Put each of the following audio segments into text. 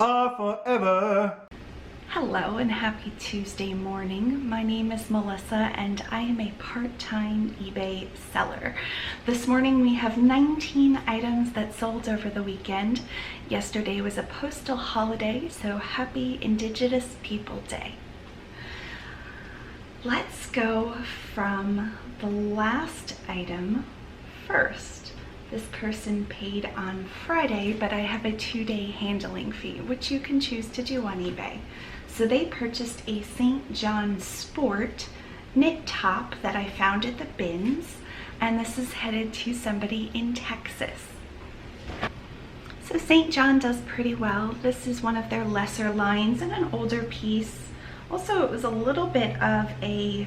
are forever. Hello and happy Tuesday morning. My name is Melissa and I am a part-time eBay seller. This morning we have 19 items that sold over the weekend. Yesterday was a postal holiday, so happy Indigenous People Day. Let's go from the last item first. This person paid on Friday, but I have a 2-day handling fee, which you can choose to do on eBay. So they purchased a St. John Sport knit top that I found at the bins, and this is headed to somebody in Texas. So St. John does pretty well. This is one of their lesser lines and an older piece. Also, it was a little bit of a,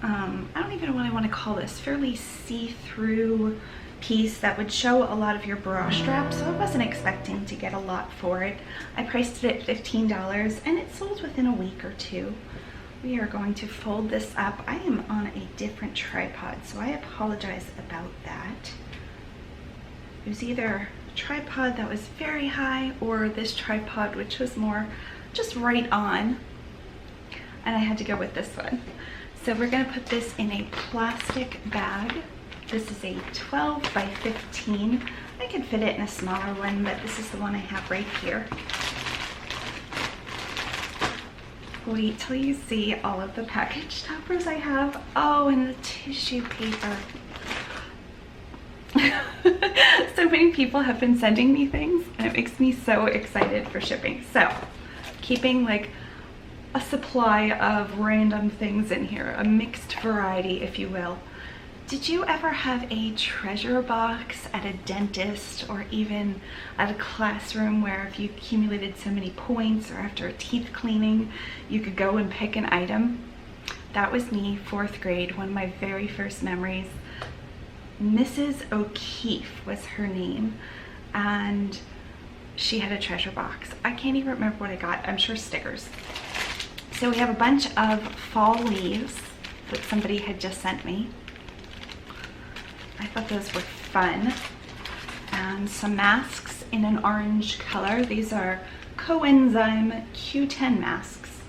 I don't even know what I want to call this, fairly see-through piece that would show a lot of your bra strap, so I wasn't expecting to get a lot for it. I priced it at $15 and it sold within a week or two. We are going to fold this up. I am on a different tripod, so I apologize about that. It was either a tripod that was very high or this tripod which was more just right on, and I had to go with this one. So we're going to put this in a plastic bag. This is a 12 by 15. I could fit it in a smaller one, but this is the one I have right here. Wait till you see all of the package toppers I have. Oh, and the tissue paper. So many people have been sending me things, and it makes me so excited for shipping. So, keeping like a supply of random things in here, a mixed variety, if you will. Did you ever have a treasure box at a dentist or even at a classroom where if you accumulated so many points or after a teeth cleaning, you could go and pick an item? That was me, 4th grade, one of my very first memories. Mrs. O'Keefe was her name, and she had a treasure box. I can't even remember what I got. I'm sure stickers. So we have a bunch of fall leaves that somebody had just sent me. I thought those were fun. And some masks in an orange color. These are coenzyme Q10 masks.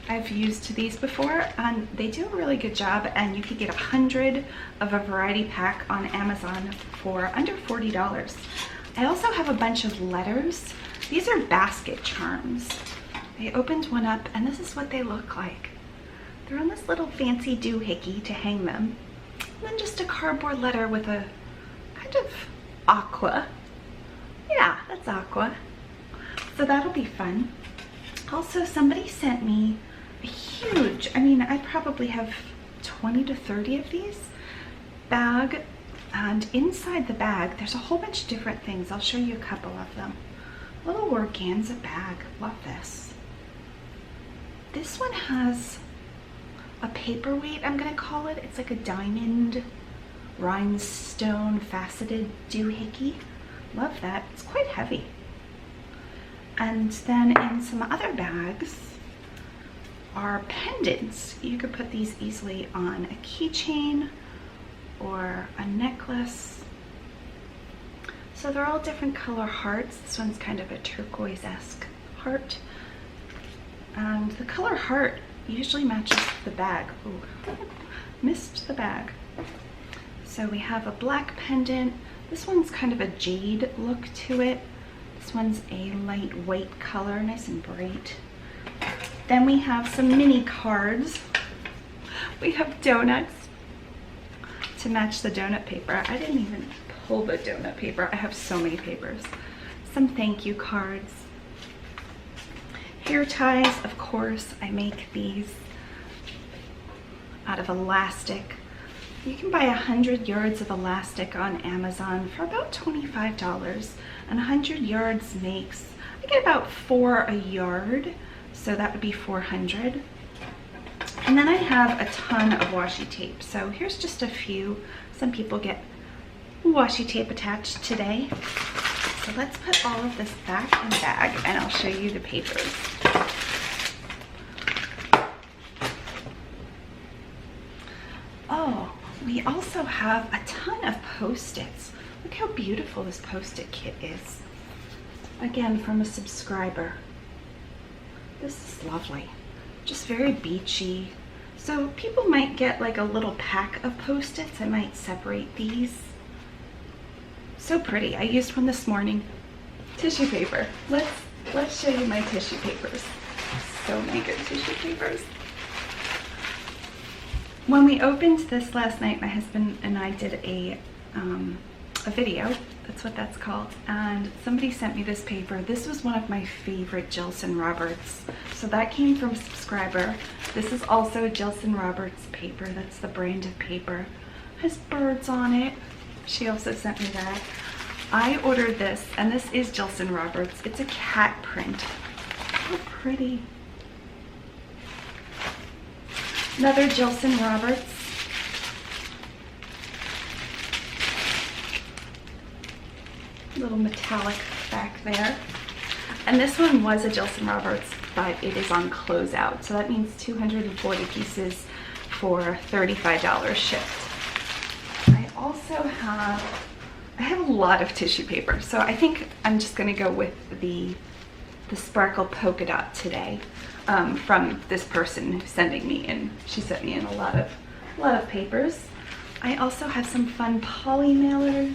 I've used these before and they do a really good job, and you could get 100 of a variety pack on Amazon for under $40. I also have a bunch of letters. These are basket charms. I opened one up and this is what they look like. They're on this little fancy doohickey to hang them. And then just a cardboard letter with a kind of aqua. Yeah, that's aqua. So that'll be fun. Also, somebody sent me a huge, I mean, I probably have 20 to 30 of these, bag. And inside the bag, there's a whole bunch of different things. I'll show you a couple of them. Little organza bag. Love this. This one has a paperweight, I'm gonna call it. It's like a diamond rhinestone faceted doohickey. Love that. It's quite heavy. And then in some other bags are pendants. You could put these easily on a keychain or a necklace. So they're all different color hearts. This one's kind of a turquoise-esque heart. And the color heart usually matches the bag. Ooh, missed the bag. So we have a black pendant. This one's kind of a jade look to it. This one's a light white color, nice and bright. Then we have some mini cards. We have donuts to match the donut paper. I didn't even pull the donut paper. I have so many papers. Some thank you cards. Hair ties, of course. I make these out of elastic. You can buy 100 yards of elastic on Amazon for about $25, and 100 yards makes, I get about 4 a yard, so that would be 400. And then I have a ton of washi tape. So here's just a few. Some people get washi tape attached today. So let's put all of this back in the bag and I'll show you the papers. Oh, we also have a ton of Post-its. Look how beautiful this Post-it kit is. again from a subscriber. This is lovely, just very beachy. So people might get like a little pack of Post-its. I might separate these. So pretty. I used one this morning. Tissue paper. Let's show you my tissue papers. So many good tissue papers. When we opened this last night, my husband and I did a video. That's what that's called. And somebody sent me this paper. This was one of my favorite Jilson Roberts. So that came from a subscriber. This is also Jilson Roberts paper. That's the brand of paper. Has birds on it. She also sent me that. I ordered this, and this is Jilson Roberts. It's a cat print. How pretty. Another Jilson Roberts. Little metallic back there. And this one was a Jilson Roberts, but it is on closeout. So that means 240 pieces for $35 shipped. I also have a lot of tissue paper. So I think I'm just gonna go with the sparkle polka dot today from this person sending me, and she sent me in a lot of papers. I also have some fun poly mailers.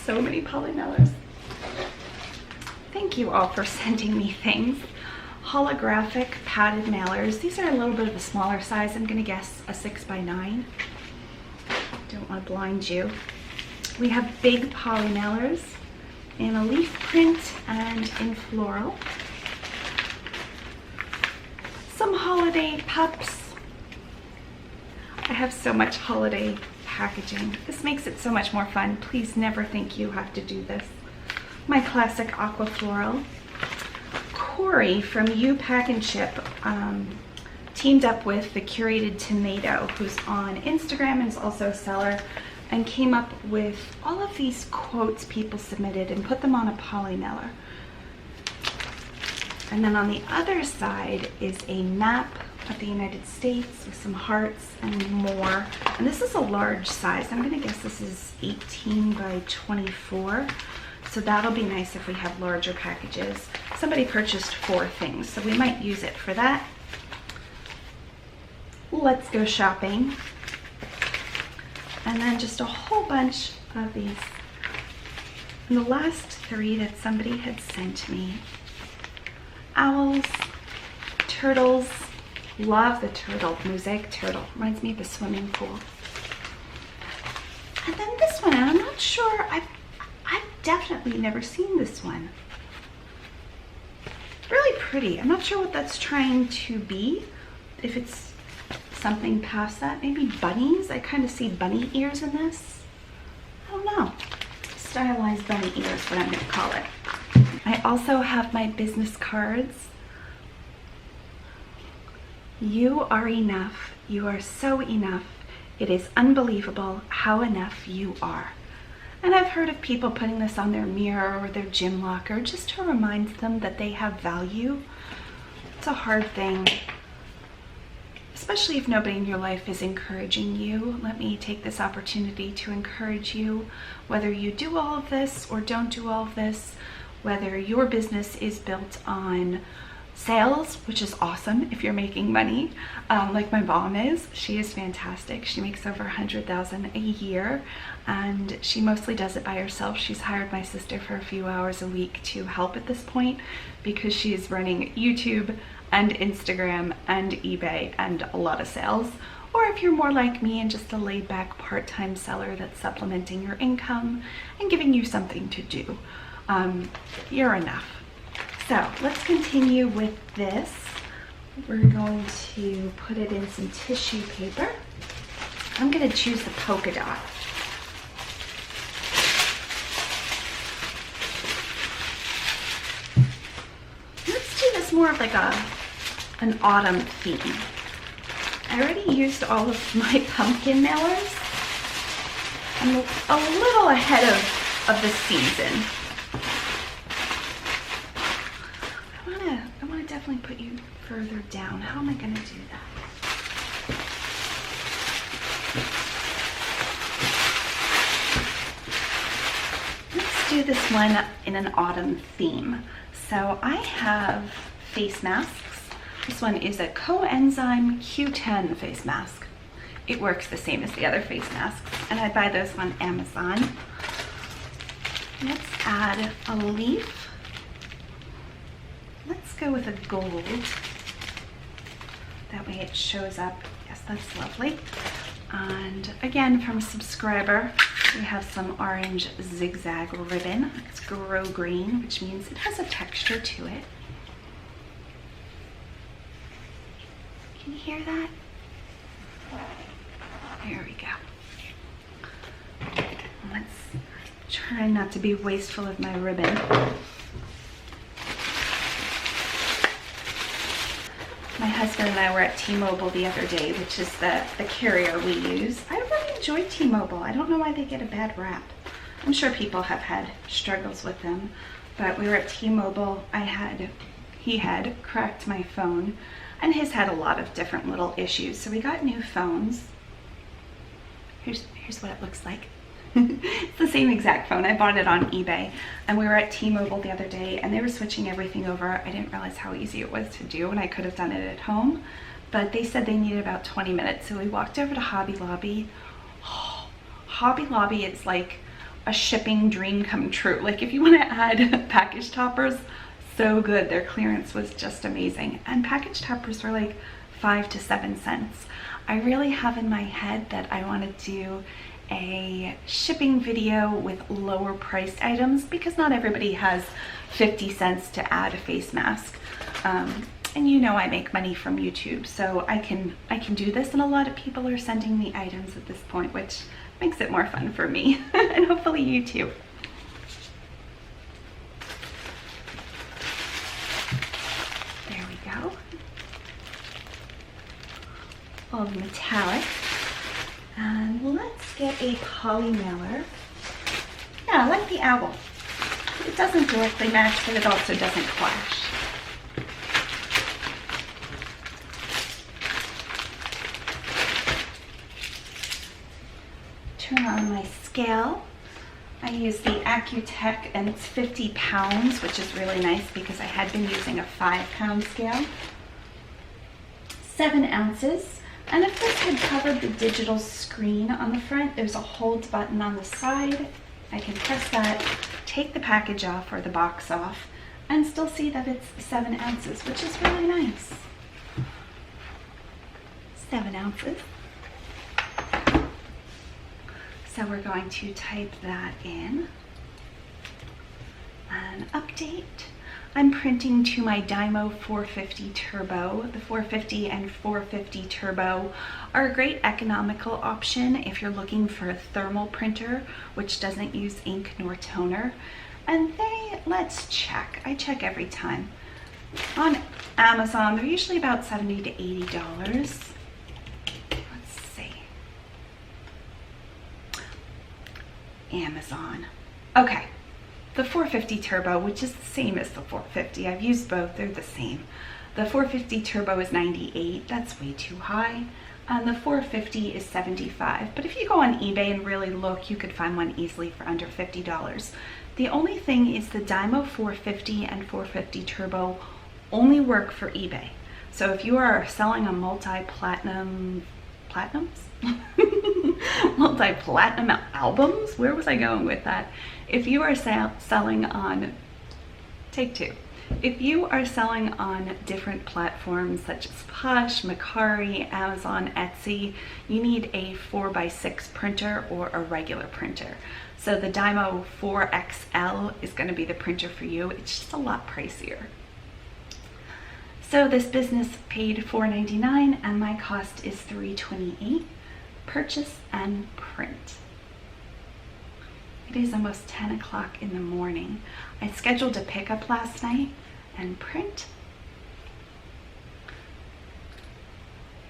So many poly mailers. Thank you all for sending me things. Holographic padded mailers. These are a little bit of a smaller size. I'm gonna guess a 6x9. Don't want to blind you. We have big poly mailers in a leaf print and in floral. Some holiday pups. I have so much holiday packaging. This makes it so much more fun. Please never think you have to do this. My classic aqua floral. Corey from You Pack and Ship teamed up with the Curated Tomato, who's on Instagram and is also a seller, and came up with all of these quotes people submitted and put them on a poly mailer. And then on the other side is a map of the United States with some hearts and more. And this is a large size. I'm gonna guess this is 18 by 24. So that'll be nice if we have larger packages. Somebody purchased 4 things, so we might use it for that. Let's go shopping. And then just a whole bunch of these. And the last 3 that somebody had sent me. Owls, turtles. Love the turtle, mosaic turtle. Reminds me of the swimming pool. And then this one, and I'm not sure, I've definitely never seen this one. Really pretty. I'm not sure what that's trying to be. If it's something past that, maybe bunnies. I kind of see bunny ears in this. I don't know. Stylized bunny ears, what I'm going to call it. I also have my business cards. You are enough. You are so enough. It is unbelievable how enough you are. And I've heard of people putting this on their mirror or their gym locker just to remind them that they have value. It's a hard thing, especially if nobody in your life is encouraging you. Let me take this opportunity to encourage you, whether you do all of this or don't do all of this, whether your business is built on sales, which is awesome if you're making money, like my mom is. She is fantastic. She makes over $100,000 a year, and she mostly does it by herself. She's hired my sister for a few hours a week to help at this point because she is running YouTube and Instagram and eBay and a lot of sales. Or if you're more like me and just a laid-back part-time seller that's supplementing your income and giving you something to do, you're enough. So let's continue with this. We're going to put it in some tissue paper. I'm going to choose the polka dot. Let's do this more of like an autumn theme. I already used all of my pumpkin mailers. I'm a little ahead of the season. I want to definitely put you further down. How am I going to do that? Let's do do this one in an autumn theme. So I have face masks. This one is a coenzyme Q10 face mask. It works the same as the other face masks, and I buy those on Amazon. Let's add a leaf. Let's go with a gold. That way it shows up. Yes, that's lovely. And again, from a subscriber, we have some orange zigzag ribbon. It's grow green, which means it has a texture to it. Can you hear that? There we go. Let's try not to be wasteful of my ribbon. My husband and I were at T-Mobile the other day, which is the carrier we use. I really enjoy T-Mobile. I don't know why they get a bad rap. I'm sure people have had struggles with them, but we were at T-Mobile. He had cracked my phone, and his had a lot of different little issues. So we got new phones. Here's what it looks like. It's the same exact phone. I bought it on eBay, and we were at T-Mobile the other day and they were switching everything over. I didn't realize how easy it was to do, and I could have done it at home, but they said they needed about 20 minutes. So we walked over to Hobby Lobby. Oh, Hobby Lobby is like a shipping dream come true. Like if you want to add package toppers, so good. Their clearance was just amazing, and package toppers were like 5 to 7 cents. I really have in my head that I want to do a shipping video with lower priced items, because not everybody has 50 cents to add a face mask. And you know I make money from YouTube, so I can do this, and a lot of people are sending me items at this point, which makes it more fun for me and hopefully you too. There we go. All the metallic. And let's get a poly mailer. Yeah, I like the owl. It doesn't directly match, but it also doesn't clash. Turn on my scale. I use the Accutech, and it's 50 pounds, which is really nice because I had been using a 5-pound scale. 7 ounces. And if this had covered the digital screen on the front, there's a hold button on the side. I can press that, take the package off or the box off, and still see that it's 7 ounces, which is really nice. 7 ounces. So we're going to type that in and update. I'm printing to my Dymo 450 Turbo. The 450 and 450 Turbo are a great economical option if you're looking for a thermal printer, which doesn't use ink nor toner. And let's check. I check every time. On Amazon, they're usually about $70 to $80. Let's see. Amazon. Okay. The 450 Turbo, which is the same as the 450. I've used both, they're the same. The 450 Turbo is 98, that's way too high. And the 450 is 75. But if you go on eBay and really look, you could find one easily for under $50. The only thing is the Dymo 450 and 450 Turbo only work for eBay. So if you are selling a multi-platinum albums, where was I going with that? If you are selling on, take two. If you are selling on different platforms such as Posh, Mercari, Amazon, Etsy, you need a 4x6 printer or a regular printer. So the Dymo 4XL is going to be the printer for you. It's just a lot pricier. So this business paid $4.99 and my cost is $3.28. Purchase and print. It is almost 10 o'clock in the morning. I scheduled a pickup last night and print.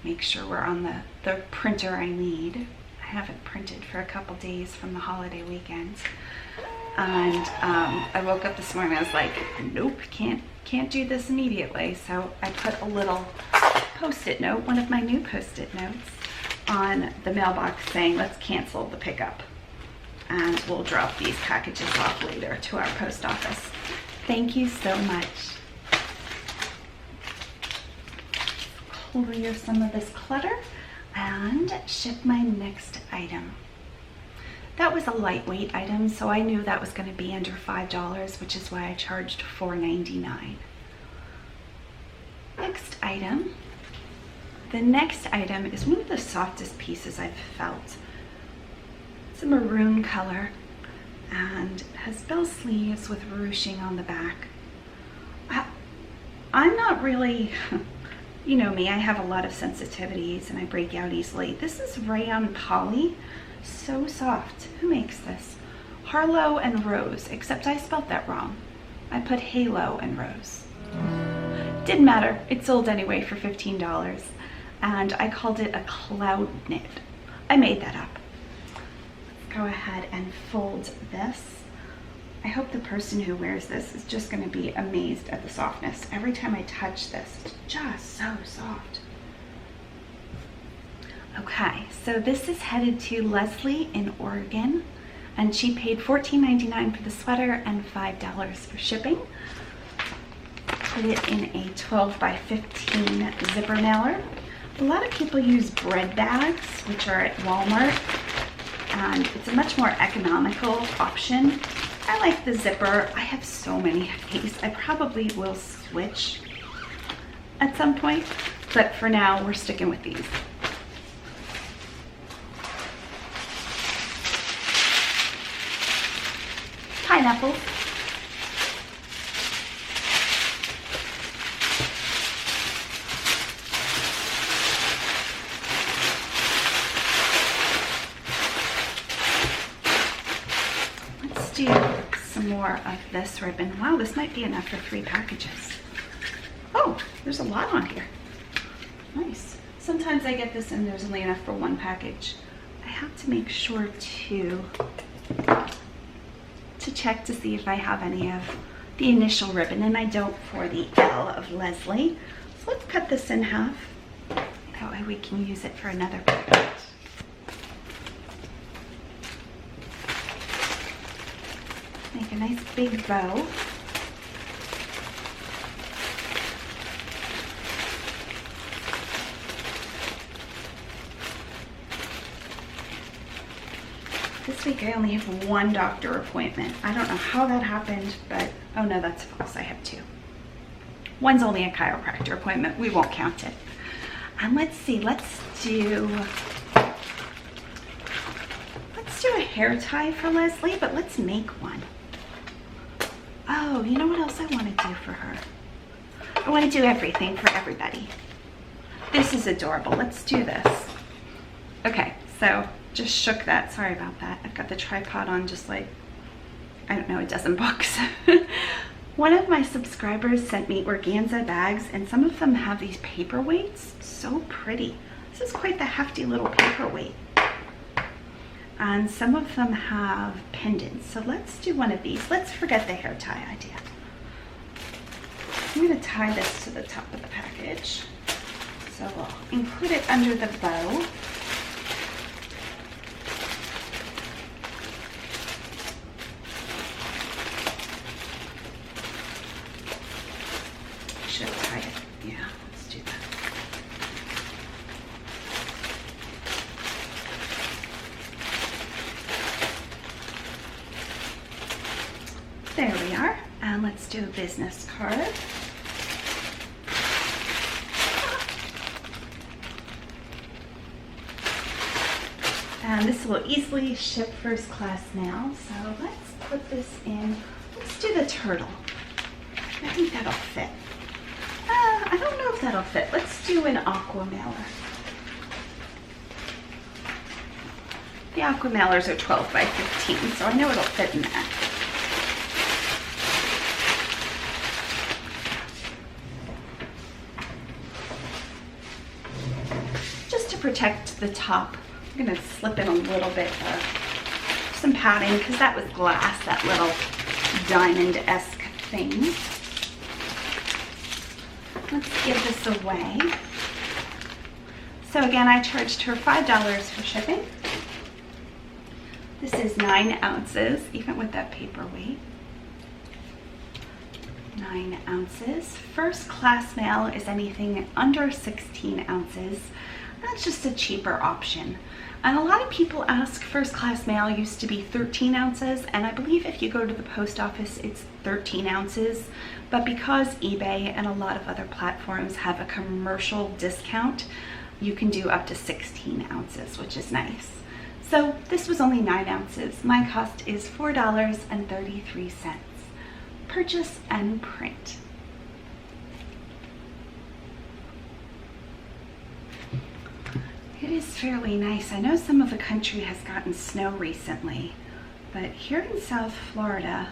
Make sure we're on the printer I need. I haven't printed for a couple days from the holiday weekend. And I woke up this morning, I was like, nope, can't do this immediately. So I put a little post-it note, one of my new post-it notes, on the mailbox saying, let's cancel the pickup. and we'll drop these packages off later to our post office. Thank you so much. Clear some of this clutter and ship my next item. That was a lightweight item, so I knew that was going to be under $5, which is why I charged $4.99. Next item. The next item is one of the softest pieces I've felt. It's a maroon color and it has bell sleeves with ruching on the back. I'm not really, you know me, I have a lot of sensitivities and I break out easily. This is rayon poly, so soft. Who makes this? Harlow and Rose, except I spelled that wrong. I put Halo and Rose. Didn't matter, it sold anyway for $15. And I called it a cloud knit. I made that up. Let's go ahead and fold this. I hope the person who wears this is just going to be amazed at the softness. Every time I touch this, it's just so soft. Okay, so this is headed to Leslie in Oregon, and she paid $14.99 for the sweater and $5 for shipping. Put it in a 12 by 15 zipper nailer. A lot of people use bread bags, which are at Walmart, and it's a much more economical option. I like the zipper. I have so many of these. I probably will switch at some point, but for now we're sticking with these. Pineapple. Do some more of this ribbon. Wow, this might be enough for 3 packages. Oh, there's a lot on here. Nice. Sometimes I get this and there's only enough for 1 package. I have to make sure to check to see if I have any of the initial ribbon, and I don't for the L of Leslie. So let's cut this in half. That way we can use it for another package. Make a nice big bow. This week I only have 1 doctor appointment. I don't know how that happened, but oh no, that's false. I have 2. One's only a chiropractor appointment. We won't count it. And let's see, let's do a hair tie for Leslie, but let's make one. Oh, you know what else I want to do for her? I want to do everything for everybody. This is adorable. Let's do this. Okay, so just shook that. Sorry about that. I've got the tripod on just like, I don't know, a dozen books. One of my subscribers sent me organza bags, and some of them have these paperweights. So pretty. This is quite the hefty little paperweight. And some of them have pendants. So let's do one of these. Let's forget the hair tie idea. I'm going to tie this to the top of the package. So we'll include it under the bow. Should tie it. Yeah, let's do that. There we are, and let's do a business card. And this will easily ship first class mail, so let's put this in. Let's do the turtle. I think that'll fit. I don't know if that'll fit. Let's do an aqua mailer. The aqua mailers are 12 by 15, so I know it'll fit in that. Protect the top. I'm going to slip in a little bit of some padding because that was glass, that little diamond-esque thing. Let's give this away. So again, I charged her $5 for shipping. This is 9 ounces, even with that paperweight. 9 ounces. First class mail is anything under 16 ounces. That's just a cheaper option. And a lot of people ask, first class mail used to be 13 ounces, and I believe if you go to the post office, it's 13 ounces. But because eBay and a lot of other platforms have a commercial discount, you can do up to 16 ounces, which is nice. So this was only 9 ounces. My cost is $4.33. Purchase and print. It is fairly nice. I know some of the country has gotten snow recently, but here in South Florida,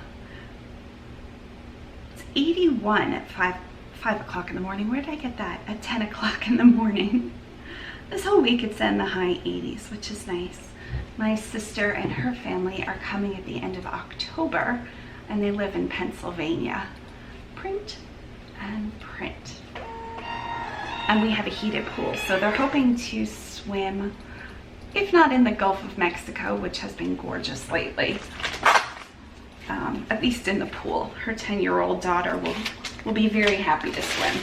it's 81 at 5 o'clock in the morning. Where did I get that? At 10 o'clock in the morning. This whole week it's in the high 80s, which is nice. My sister and her family are coming at the end of October, and they live in Pennsylvania. Print and print. And we have a heated pool, so they're hoping to swim, if not in the Gulf of Mexico, which has been gorgeous lately, at least in the pool. Her 10-year-old daughter will be very happy to swim.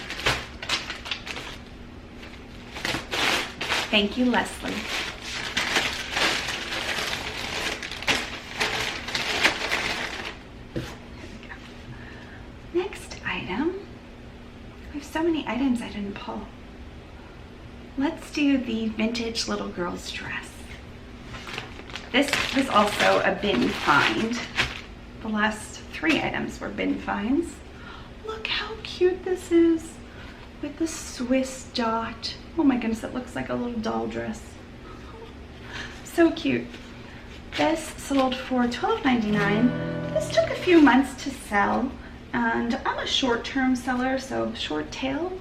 Thank you, Leslie. Next item. I have so many items I didn't pull. Let's do the vintage little girl's dress. This was also a bin find. The last 3 items were bin finds. Look how cute this is with the Swiss dot. Oh my goodness, it looks like a little doll dress. So cute. This sold for $12.99. This took a few months to sell, and I'm a short-term seller, so short-term,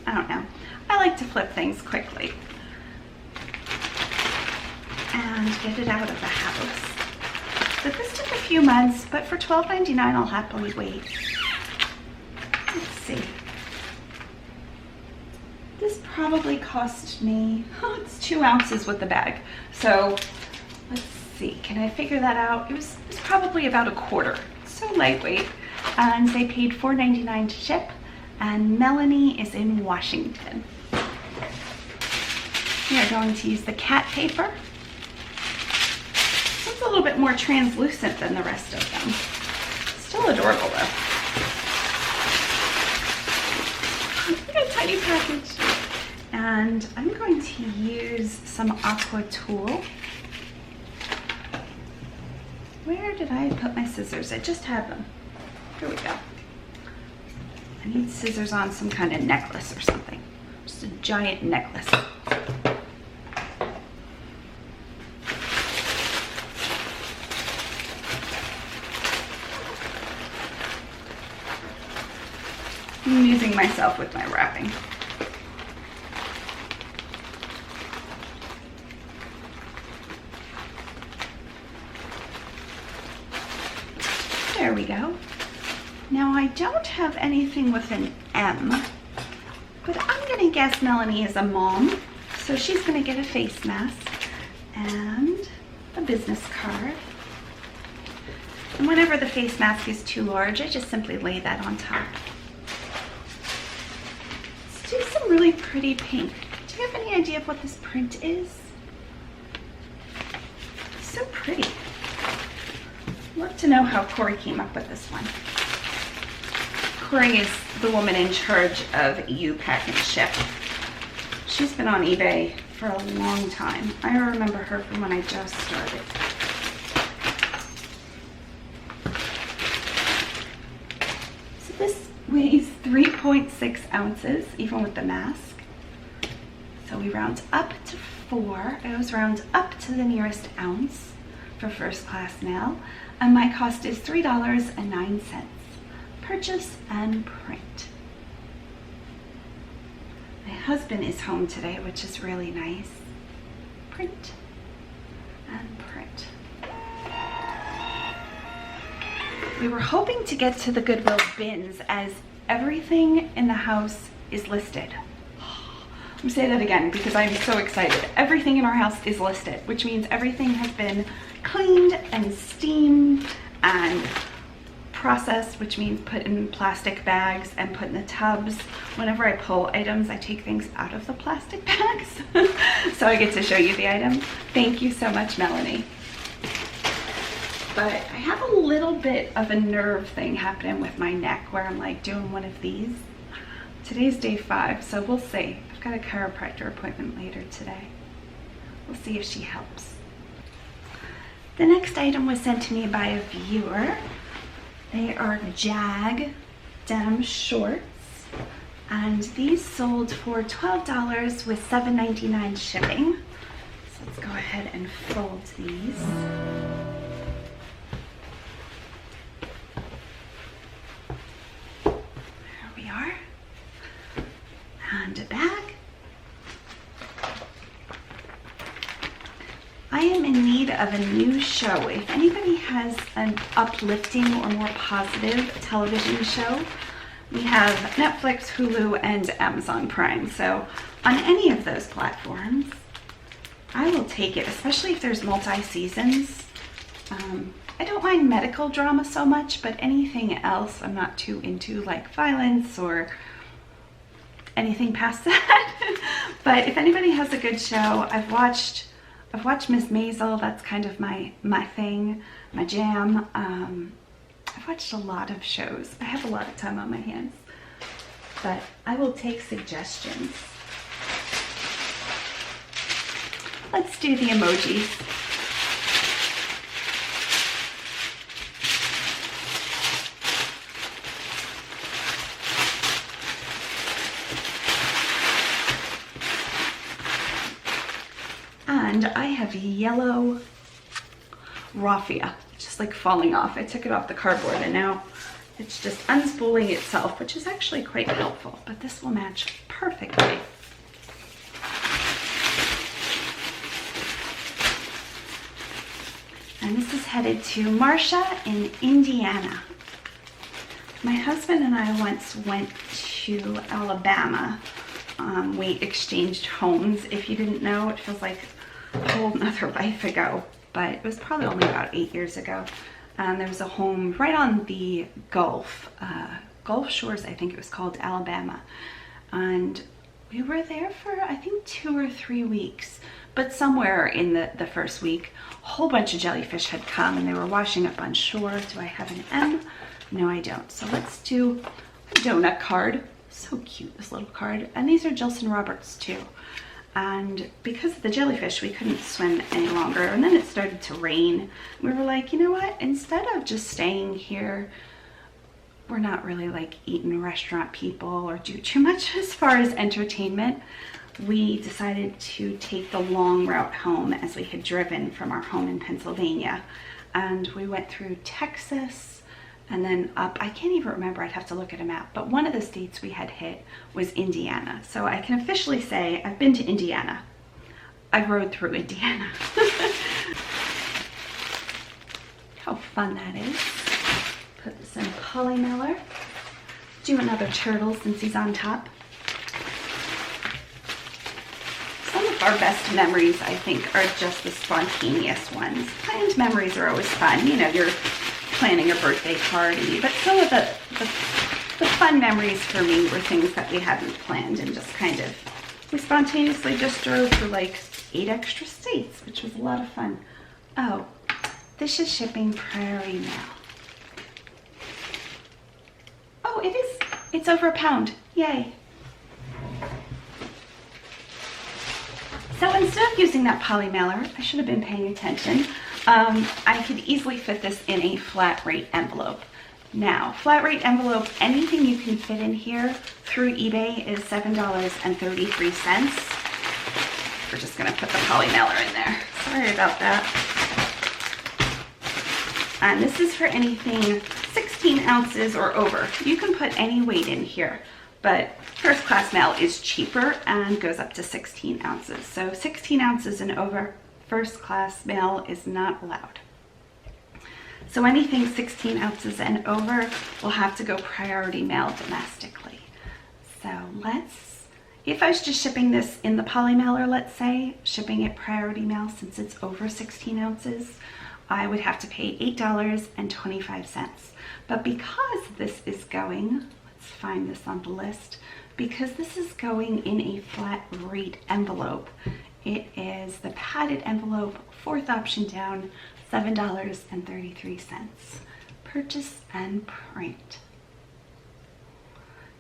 I don't know. I like to flip things quickly and get it out of the house. So this took a few months, but for $12.99 I'll happily wait. Let's see. This probably cost me, it's 2 ounces with the bag. So let's see, can I figure that out? It was probably about a quarter. So lightweight. And they paid $4.99 to ship. And Melanie is in Washington. We are going to use the cat paper. It's a little bit more translucent than the rest of them. Still adorable though. Look at a tiny package. And I'm going to use some aqua tulle. Where did I put my scissors? I just had them. Here we go. I need scissors on some kind of necklace or something. Just a giant necklace. I'm amusing myself with my wrapping. There we go. Now I don't have anything with an M, but I'm gonna guess Melanie is a mom, so she's gonna get a face mask and a business card. And whenever the face mask is too large, I just simply lay that on top. Let's do some really pretty pink. Do you have any idea of what this print is? It's so pretty. I'd love to know how Corey came up with this one. Corey is the woman in charge of U-Pack and Ship. She's been on eBay for a long time. I remember her from when I just started. So this weighs 3.6 ounces, even with the mask. So we round up to 4. I always round up to the nearest ounce for first class mail. And my cost is $3.09. Purchase and print. My husband is home today, which is really nice. Print and print. We were hoping to get to the Goodwill bins as everything in the house is listed. I'm gonna say that again because I'm so excited. Everything in our house is listed, which means everything has been cleaned and steamed and processed, which means put in plastic bags and put in the tubs. Whenever I pull items, I take things out of the plastic bags. So I get to show you the items. Thank you so much, Melanie. But I have a little bit of a nerve thing happening with my neck where I'm like doing one of these. Today's day 5, so we'll see. I've got a chiropractor appointment later today. We'll see if she helps. The next item was sent to me by a viewer. They are Jag denim shorts, and these sold for $12 with $7.99 shipping. So let's go ahead and fold these. There we are. And a bag. I am in need of a new show. If anybody has an uplifting or more positive television show, we have Netflix, Hulu, and Amazon Prime. So on any of those platforms, I will take it, especially if there's multi-seasons. I don't mind medical drama so much, but anything else I'm not too into, like violence or anything past that. But if anybody has a good show, I've watched Miss Maisel. That's kind of my thing, my jam. I've watched a lot of shows. I have a lot of time on my hands, but I will take suggestions. Let's do the emojis. And I have yellow raffia, just like falling off. I took it off the cardboard and now it's just unspooling itself, which is actually quite helpful, but this will match perfectly. And this is headed to Marcia in Indiana. My husband and I once went to Alabama. We exchanged homes. If you didn't know, it feels like a whole nother life ago, but it was probably only about 8 years ago. There was a home right on the Gulf Shores, I think it was called, Alabama. And we were there for, I think, 2 or 3 weeks, but somewhere in the first week, a whole bunch of jellyfish had come and they were washing up on shore. Do I have an M? No, I don't. So let's do a donut card. So cute, this little card. And these are Jilson Roberts too. And because of the jellyfish, we couldn't swim any longer. And then it started to rain. We were like, you know what? Instead of just staying here, we're not really like eating restaurant people or do too much as far as entertainment. We decided to take the long route home as we had driven from our home in Pennsylvania. And we went through Texas and then up, I can't even remember, I'd have to look at a map, but one of the states we had hit was Indiana. So I can officially say I've been to Indiana. I rode through Indiana. How fun that is. Put this in poly mailer. Do another turtle since he's on top. Some of our best memories, I think, are just the spontaneous ones. Planned memories are always fun. You know, you're planning a birthday party, but some of the fun memories for me were things that we hadn't planned and just kind of, we spontaneously just drove through like 8 extra states, which was a lot of fun. Oh, this is shipping priority mail. Oh, it is, it's over £1. Yay. So instead of using that poly mailer, I should have been paying attention. I could easily fit this in a flat rate envelope. Now, flat rate envelope, anything you can fit in here through eBay is $7.33. We're just gonna put the poly mailer in there. Sorry about that. And this is for anything 16 ounces or over. You can put any weight in here, but first class mail is cheaper and goes up to 16 ounces. So 16 ounces and over, first class mail is not allowed. So anything 16 ounces and over will have to go priority mail domestically. So if I was just shipping this in the poly mailer, let's say, shipping it priority mail since it's over 16 ounces, I would have to pay $8.25. But because this is going, let's find this on the list, because this is going in a flat rate envelope, it is the padded envelope, fourth option down, $7.33. Purchase and print.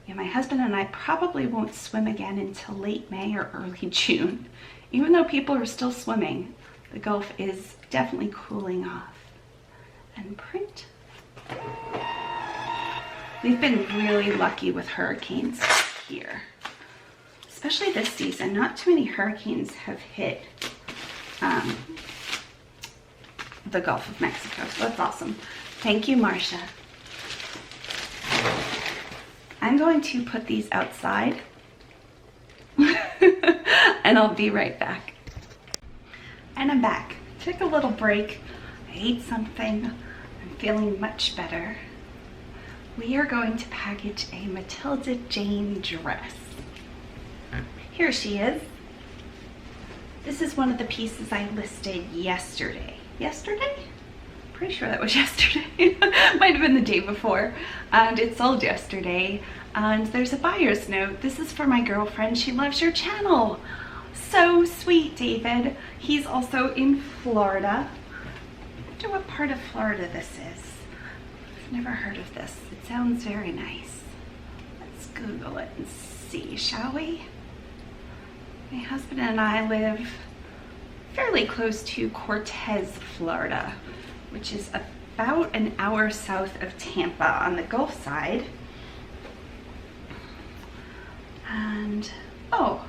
Yeah, my husband and I probably won't swim again until late May or early June. Even though people are still swimming, the Gulf is definitely cooling off. And print. We've been really lucky with hurricanes here, especially this season. Not too many hurricanes have hit the Gulf of Mexico, so that's awesome. Thank you, Marcia. I'm going to put these outside and I'll be right back. And I'm back. Took a little break. I ate something. I'm feeling much better. We are going to package a Matilda Jane dress. Here she is. This is one of the pieces I listed yesterday. Yesterday? Pretty sure that was yesterday. Might have been the day before. And it sold yesterday. And there's a buyer's note. This is for my girlfriend. She loves your channel. So sweet, David. He's also in Florida. I wonder what part of Florida this is. I've never heard of this. It sounds very nice. Let's Google it and see, shall we? My husband and I live fairly close to Cortez, Florida, which is about an hour south of Tampa on the Gulf side. And, oh,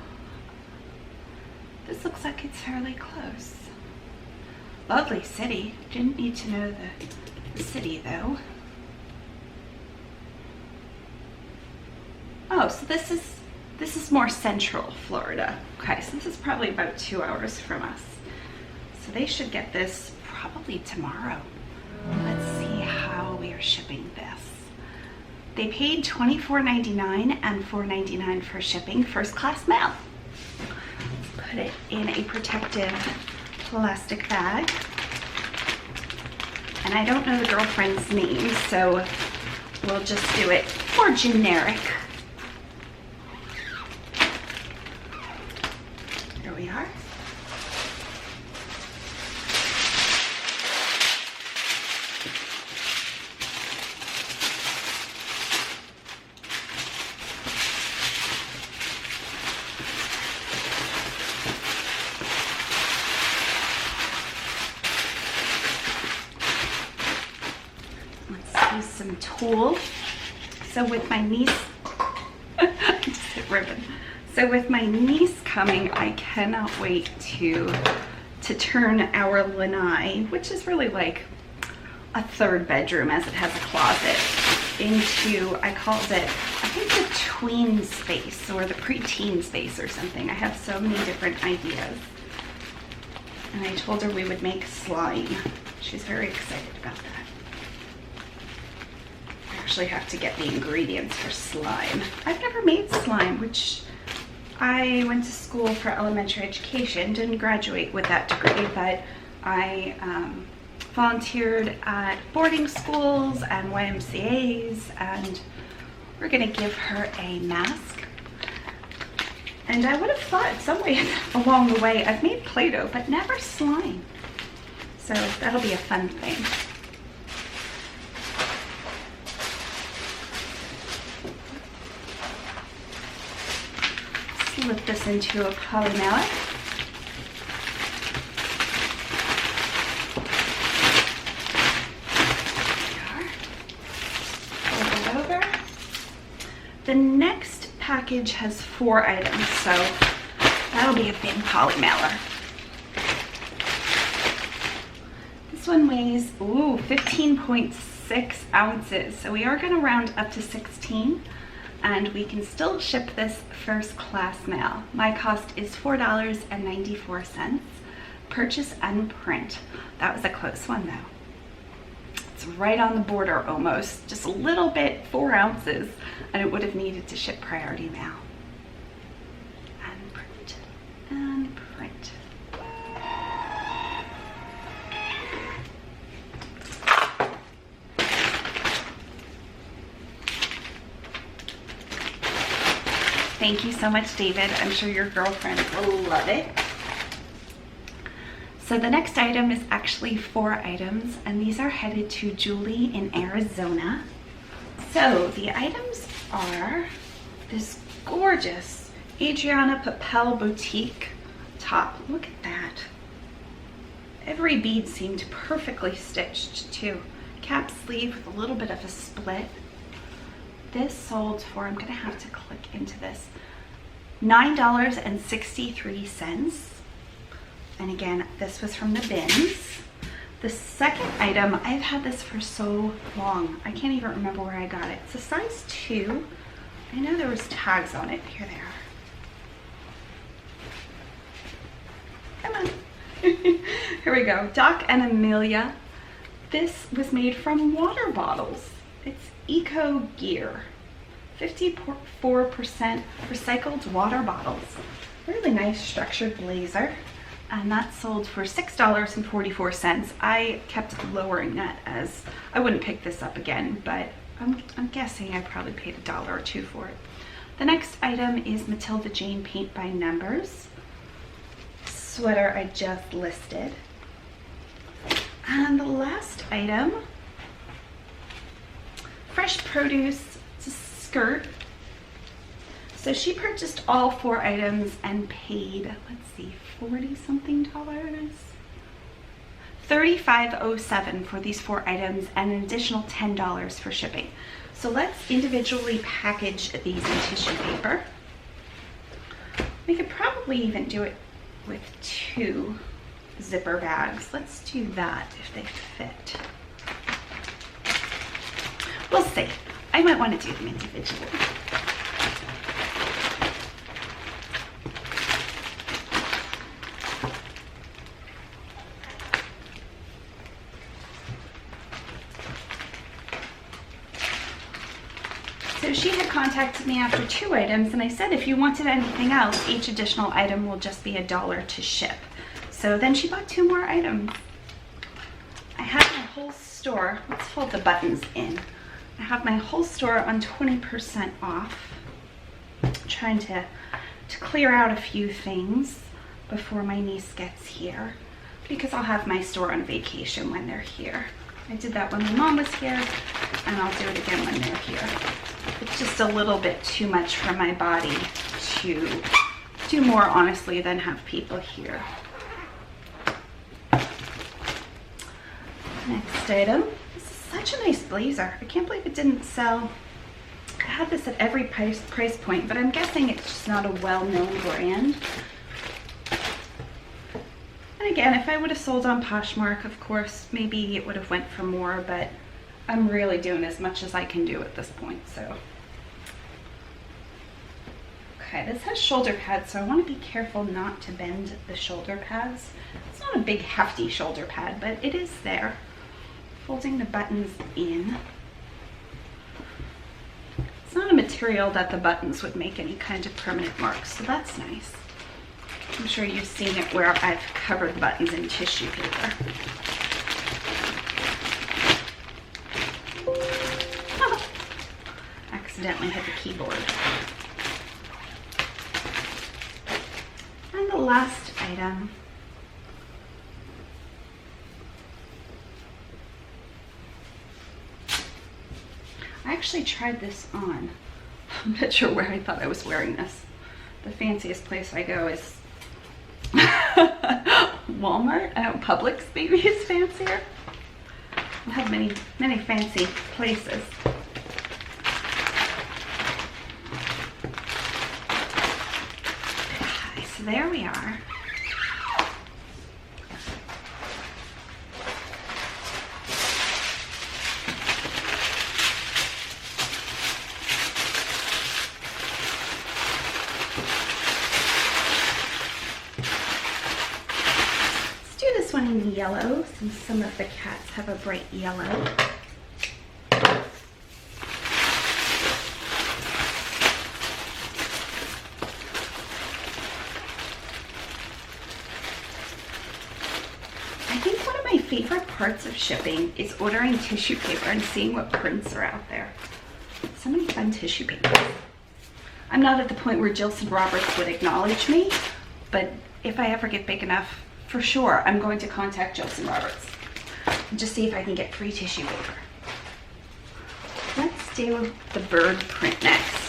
this looks like it's fairly close. Lovely city. Didn't need to know the city though. Oh, so this is more central Florida. Okay, so this is probably about 2 hours from us. So they should get this probably tomorrow. Let's see how we are shipping this. They paid $24.99 and $4.99 for shipping, first class mail. Let's put it in a protective plastic bag. And I don't know the girlfriend's name, so we'll just do it for generic. Here we are. Some tulle. So with my niece, just hit ribbon. So with my niece coming, I cannot wait to turn our lanai, which is really like a third bedroom as it has a closet, into, I called it, I think the tween space or the preteen space or something. I have so many different ideas. And I told her we would make slime. She's very excited about that. Actually have to get the ingredients for slime. I've never made slime, which I went to school for elementary education, didn't graduate with that degree, but I volunteered at boarding schools and YMCAs, and we're gonna give her a mask. And I would have thought some way along the way I've made Play-Doh, but never slime. So that'll be a fun thing. Slip this into a polymeric. Fold it over. The next package has 4 items, so that'll be a big poly mailer. This one weighs 15.6 ounces, so we are going to round up to 16. And we can still ship this first class mail. My cost is $4.94. Purchase and print. That was a close one though. It's right on the border almost, just a little bit, 4 ounces, and it would have needed to ship priority mail. And print, and print. Thank you so much, David. I'm sure your girlfriend will love it. So the next item is actually 4 items, and these are headed to Julie in Arizona. So the items are this gorgeous Adriana Papel boutique top. Look at that. Every bead seemed perfectly stitched too. Cap sleeve with a little bit of a split. This sold for, I'm gonna have to click into this, $9.63. And again, this was from the bins. The second item, I've had this for so long. I can't even remember where I got it. It's a size 2. I know there was tags on it. Here they are. Come on. Here we go. Doc and Amelia. This was made from water bottles. It's Eco Gear. 54% recycled water bottles. Really nice structured blazer. And that sold for $6.44. I kept lowering that as I wouldn't pick this up again, but I'm guessing I probably paid $1 or $2 for it. The next item is Matilda Jane Paint by Numbers. Sweater I just listed. And the last item, Fresh Produce, it's a skirt. So she purchased all 4 items and paid, let's see, 40 something dollars? $35.07 for these 4 items and an additional $10 for shipping. So let's individually package these in tissue paper. We could probably even do it with 2 zipper bags. Let's do that if they fit. We'll see. I might want to do them individually. So she had contacted me after 2 items, and I said if you wanted anything else, each additional item will just be $1 to ship. So then she bought 2 more items. I have my whole store, let's fold the buttons in. I have my whole store on 20% off. I'm trying to clear out a few things before my niece gets here, because I'll have my store on vacation when they're here. I did that when my mom was here, and I'll do it again when they're here. It's just a little bit too much for my body to do more, honestly, than have people here. Next item. This is such a nice blazer. I can't believe it didn't sell. I had this at every price point, but I'm guessing it's just not a well-known brand. And again, if I would have sold on Poshmark, of course, maybe it would have went for more, but I'm really doing as much as I can do at this point, so. Okay, this has shoulder pads, so I want to be careful not to bend the shoulder pads. It's not a big hefty shoulder pad, but it is there. Folding the buttons in. It's not a material that the buttons would make any kind of permanent marks, so that's nice. I'm sure you've seen it where I've covered buttons in tissue paper. Oh, accidentally hit the keyboard. And the last item. I actually tried this on. I'm not sure where I thought I was wearing this. The fanciest place I go is Walmart. I know Publix maybe is fancier. I have many fancy places. Okay, so there we are. One in yellow, since some of the cats have a bright yellow. I think one of my favorite parts of shipping is ordering tissue paper and seeing what prints are out there. So many fun tissue papers. I'm not at the point where Jilson Roberts would acknowledge me, but if I ever get big enough, for sure, I'm going to contact Jilson Roberts and just see if I can get free tissue paper. Let's do the bird print next.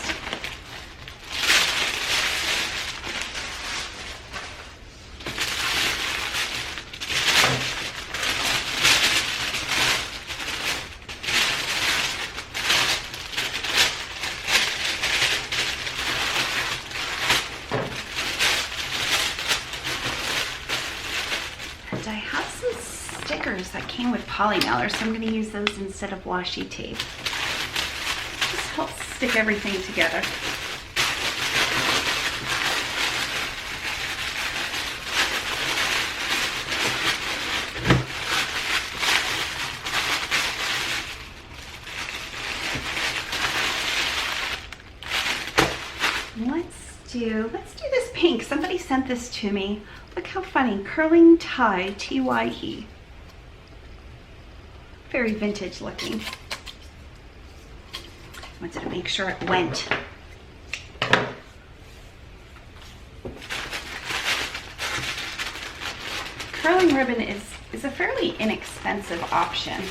And I have some stickers that came with poly mailers, so I'm going to use those instead of washi tape. Just helps stick everything together. Let's do this pink. Somebody sent this to me. Look how funny. Curling tie, T-Y-E. Very vintage looking. Wanted to make sure it went. Curling ribbon is a fairly inexpensive option.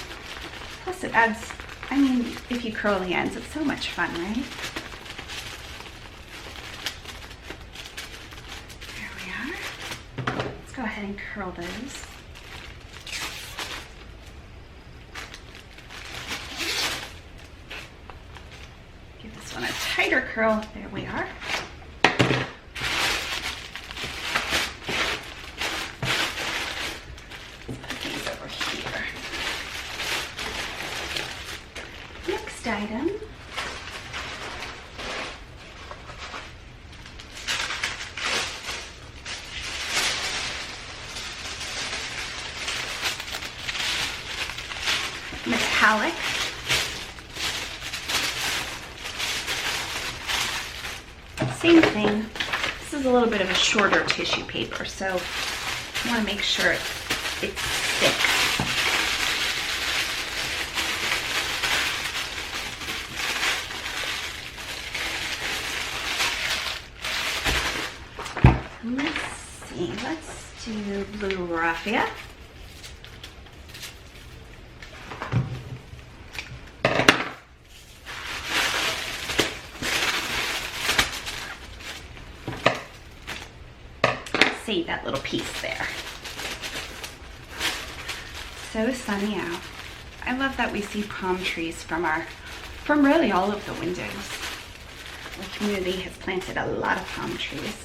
Plus it adds, I mean, if you curl the ends, it's so much fun, right? Go ahead and curl those. Give this one a tighter curl. There we are. Put these over here. Next item. Metallic. Same thing. This is a little bit of a shorter tissue paper, so I want to make sure it's thick. Let's see. Let's do blue raffia. See that little piece there. So sunny out. I love that we see palm trees from really all of the windows. The community has planted a lot of palm trees.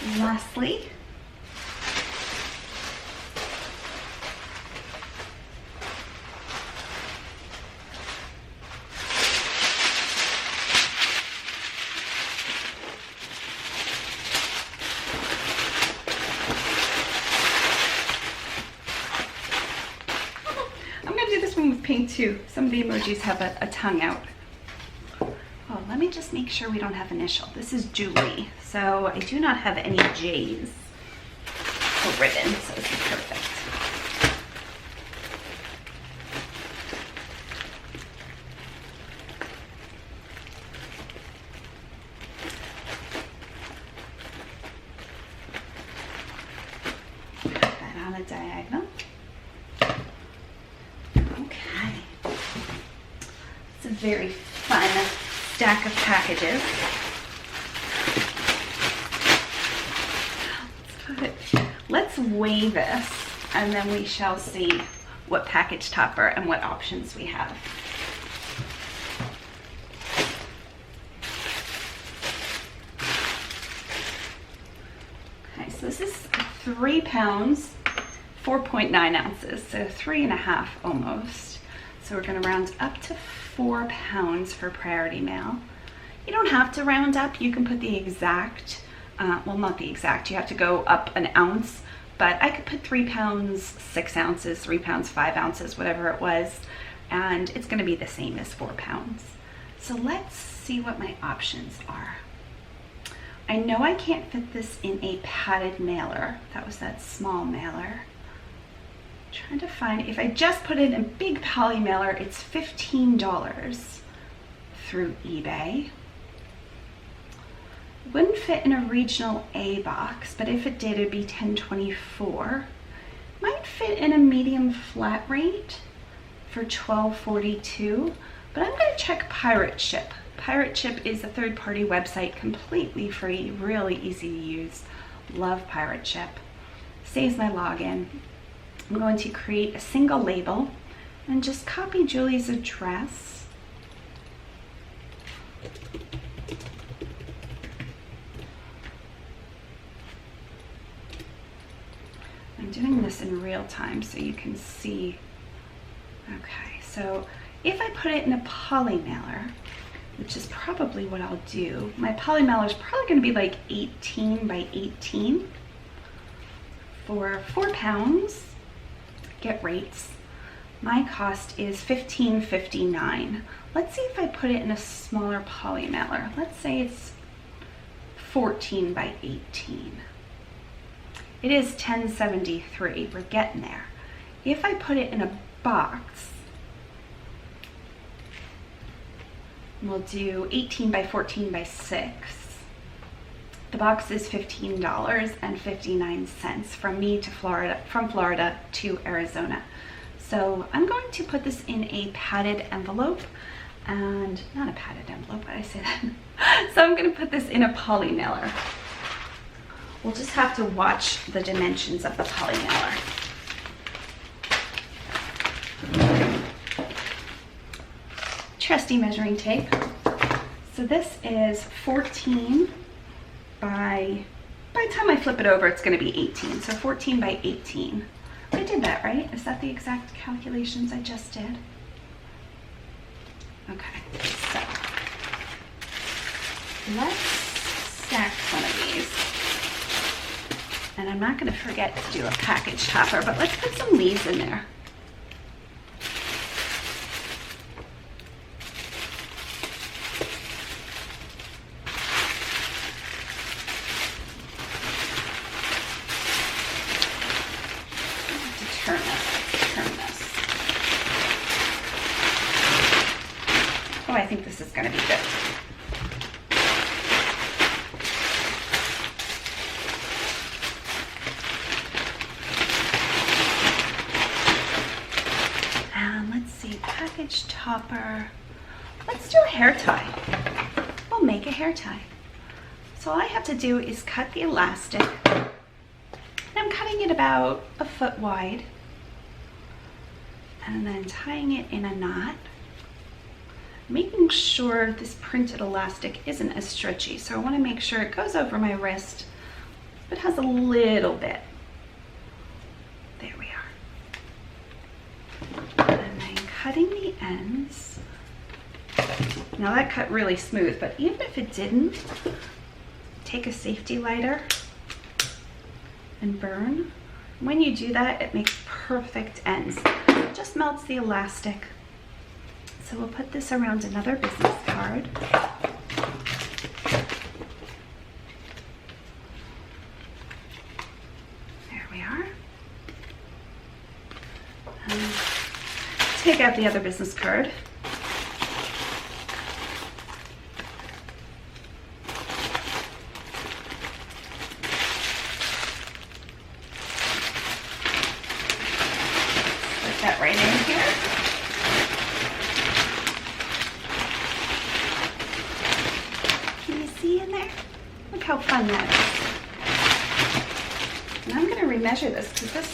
And lastly, with pink too. Some of the emojis have a tongue out. Oh, let me just make sure we don't have initial. This is Julie, so I do not have any J's for ribbon, so this is perfect. Put that on a diagonal. A very fun stack of packages. Let's weigh this and then we shall see what package topper and what options we have. Okay, so this is 3 pounds, 4.9 ounces, so 3.5 almost. So we're going to round up to 4 pounds for priority mail. You don't have to round up. You can put the exact, well, not the exact. You have to go up an ounce, but I could put 3 pounds, 6 ounces, 3 pounds, 5 ounces, whatever it was, and it's going to be the same as 4 pounds. So let's see what my options are. I know I can't fit this in a padded mailer. That was that small mailer. Trying to find, if I just put it in a big poly mailer, it's $15 through eBay. Wouldn't fit in a regional A box, but if it did, it'd be $10.24. Might fit in a medium flat rate for $12.42, but I'm going to check Pirate Ship. Pirate Ship is a third-party website, completely free, really easy to use. Love Pirate Ship. Saves my login. I'm going to create a single label and just copy Julie's address. I'm doing this in real time so you can see. Okay, so if I put it in a poly mailer, which is probably what I'll do, my poly mailer is probably going to be like 18 by 18 for £4. Get rates. My cost is $15.59. Let's see if I put it in a smaller poly mailer. Let's say it's 14 by 18. It is $10.73. We're getting there. If I put it in a box, we'll do 18 by 14 by 6. The box is $15.59 from me to Florida, from Florida to Arizona. So I'm going to put this in a padded envelope, and not a padded envelope, why did I say that? So I'm going to put this in a poly mailer. We'll just have to watch the dimensions of the poly mailer. Trusty measuring tape. So this is 14 by the time I flip it over, it's going to be 18. So 14 by 18. I did that, right? Is that the exact calculations I just did? Okay, so let's stack one of these. And I'm not going to forget to do a package topper, but let's put some leaves in there. Turn this. Oh, I think this is going to be good. And let's see, package topper. Let's do a hair tie. We'll make a hair tie. So all I have to do is cut the elastic. And I'm cutting it about a foot wide. And then tying it in a knot, making sure this printed elastic isn't as stretchy. So I want to make sure it goes over my wrist, but has a little bit. There we are. And then cutting the ends. Now that cut really smooth, but even if it didn't, take a safety lighter and burn. When you do that, it makes perfect ends. It just melts the elastic. So we'll put this around another business card. There we are. Take out the other business card. That right in here. Can you see in there? Look how fun that is. And I'm going to remeasure this because this,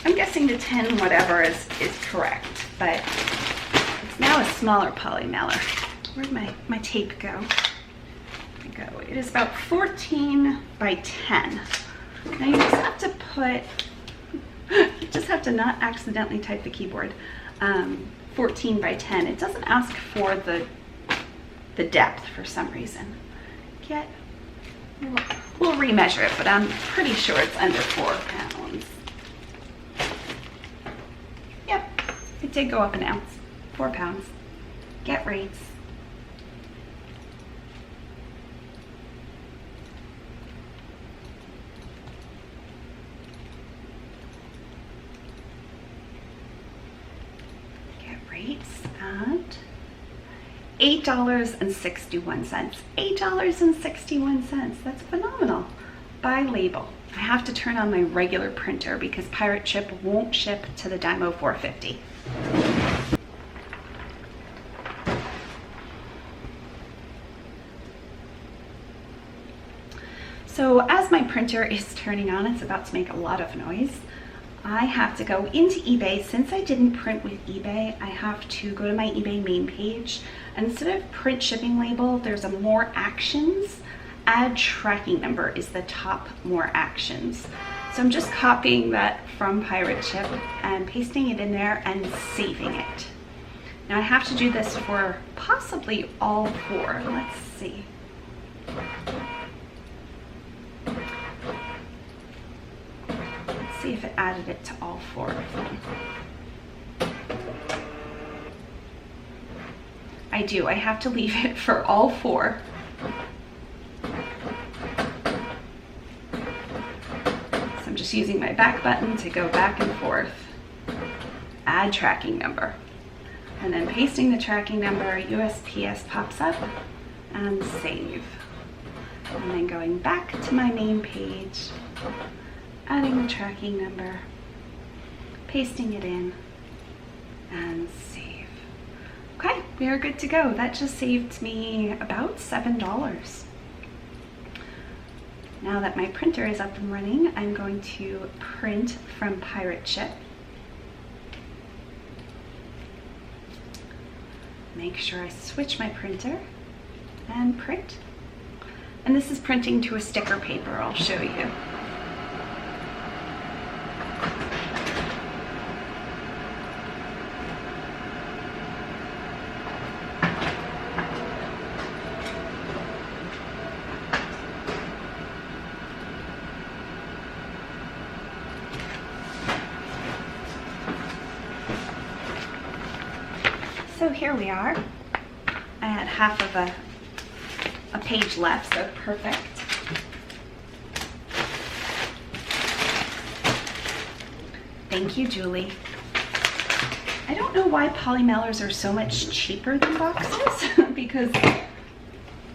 I'm guessing the 10 whatever is correct, but it's now a smaller poly mailer. Where'd my tape go? There we go. It is about 14 by 10. Now you just have to put, you just have to not accidentally type the keyboard. 14 by 10. It doesn't ask for the depth for some reason. We'll remeasure it, but I'm pretty sure it's under 4 pounds. Yep, it did go up an ounce. 4 pounds. Get rates. $8.61. $8.61. That's phenomenal. By label. I have to turn on my regular printer because Pirate Ship won't ship to the Dymo 450. So as my printer is turning on, it's about to make a lot of noise. I have to go into eBay. Since I didn't print with eBay, I have to go to my eBay main page. And instead of print shipping label, there's a more actions. Add tracking number is the top more actions. So I'm just copying that from Pirate Ship and pasting it in there and saving it. Now I have to do this for possibly all 4. Let's see. See if it added it to all 4 of them. I do. I have to leave it for all 4. So I'm just using my back button to go back and forth. Add tracking number. And then pasting the tracking number, USPS pops up, and save. And then going back to my main page, adding the tracking number, pasting it in, and save. Okay, we are good to go. That just saved me about $7. Now that my printer is up and running, I'm going to print from Pirate Ship. Make sure I switch my printer and print. And this is printing to a sticker paper, I'll show you. So here we are. I had half of a page left, so perfect. Thank you, Julie. I don't know why poly mailers are so much cheaper than boxes because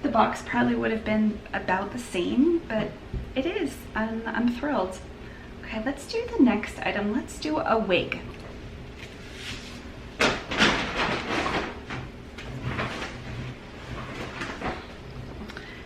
the box probably would have been about the same, but it is. I'm thrilled. Okay, let's do the next item. Let's do a wig.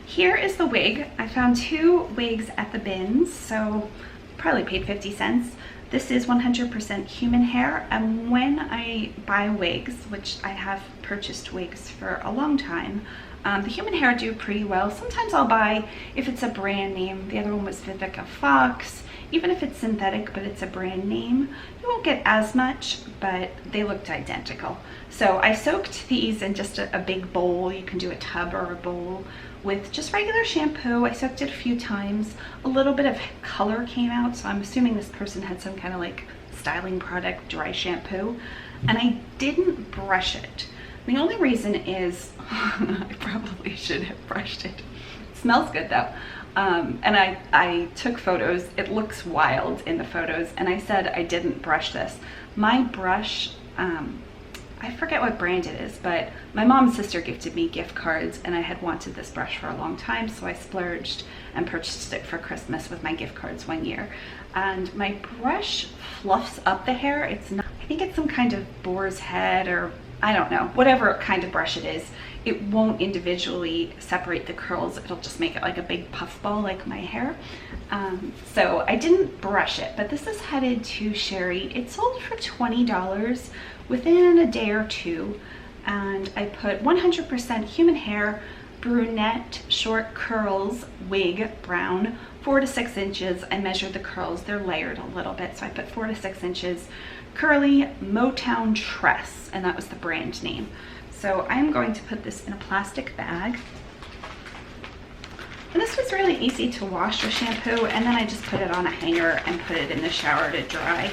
Here is the wig. I found 2 wigs at the bins, so probably paid 50 cents. This is 100% human hair, and when I buy wigs, which I have purchased wigs for a long time, the human hair do pretty well. Sometimes I'll buy, if it's a brand name, the other one was Vivica Fox, even if it's synthetic but it's a brand name, you won't get as much, but they looked identical. So I soaked these in just a big bowl. You can do a tub or a bowl with just regular shampoo. I soaked it a few times. A little bit of color came out, so I'm assuming this person had some kind of like styling product, dry shampoo, and I didn't brush it. The only reason is I probably should have brushed it. It smells good though. And I took photos. It looks wild in the photos, and I said I didn't brush this. My brush, I forget what brand it is, but my mom and sister gifted me gift cards, and I had wanted this brush for a long time, so I splurged and purchased it for Christmas with my gift cards one year. And my brush fluffs up the hair. It's not, I think it's some kind of boar's head, or I don't know, whatever kind of brush it is. It won't individually separate the curls. It'll just make it like a big puff ball like my hair. So I didn't brush it, but this is headed to Sherry. It sold for $20 within a day or two. And I put 100% human hair, brunette, short curls, wig, brown, 4 to 6 inches. I measured the curls, they're layered a little bit, so I put 4 to 6 inches. Curly Motown Tress, and that was the brand name. So I'm going to put this in a plastic bag. And this was really easy to wash with shampoo, and then I just put it on a hanger and put it in the shower to dry.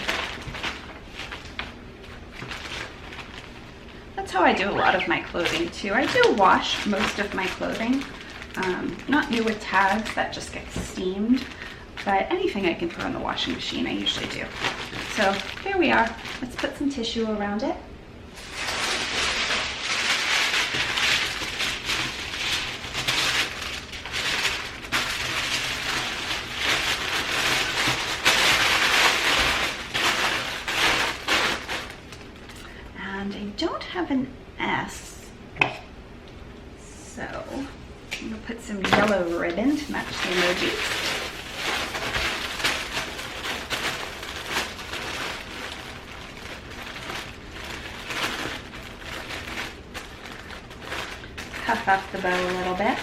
That's how I do a lot of my clothing too. I do wash most of my clothing. Not new with tags, that just gets steamed. But anything I can put on the washing machine, I usually do. So here we are. Let's put some tissue around it. have an S. So I'm gonna put some yellow ribbon to match the emojis. Puff up the bow a little bit.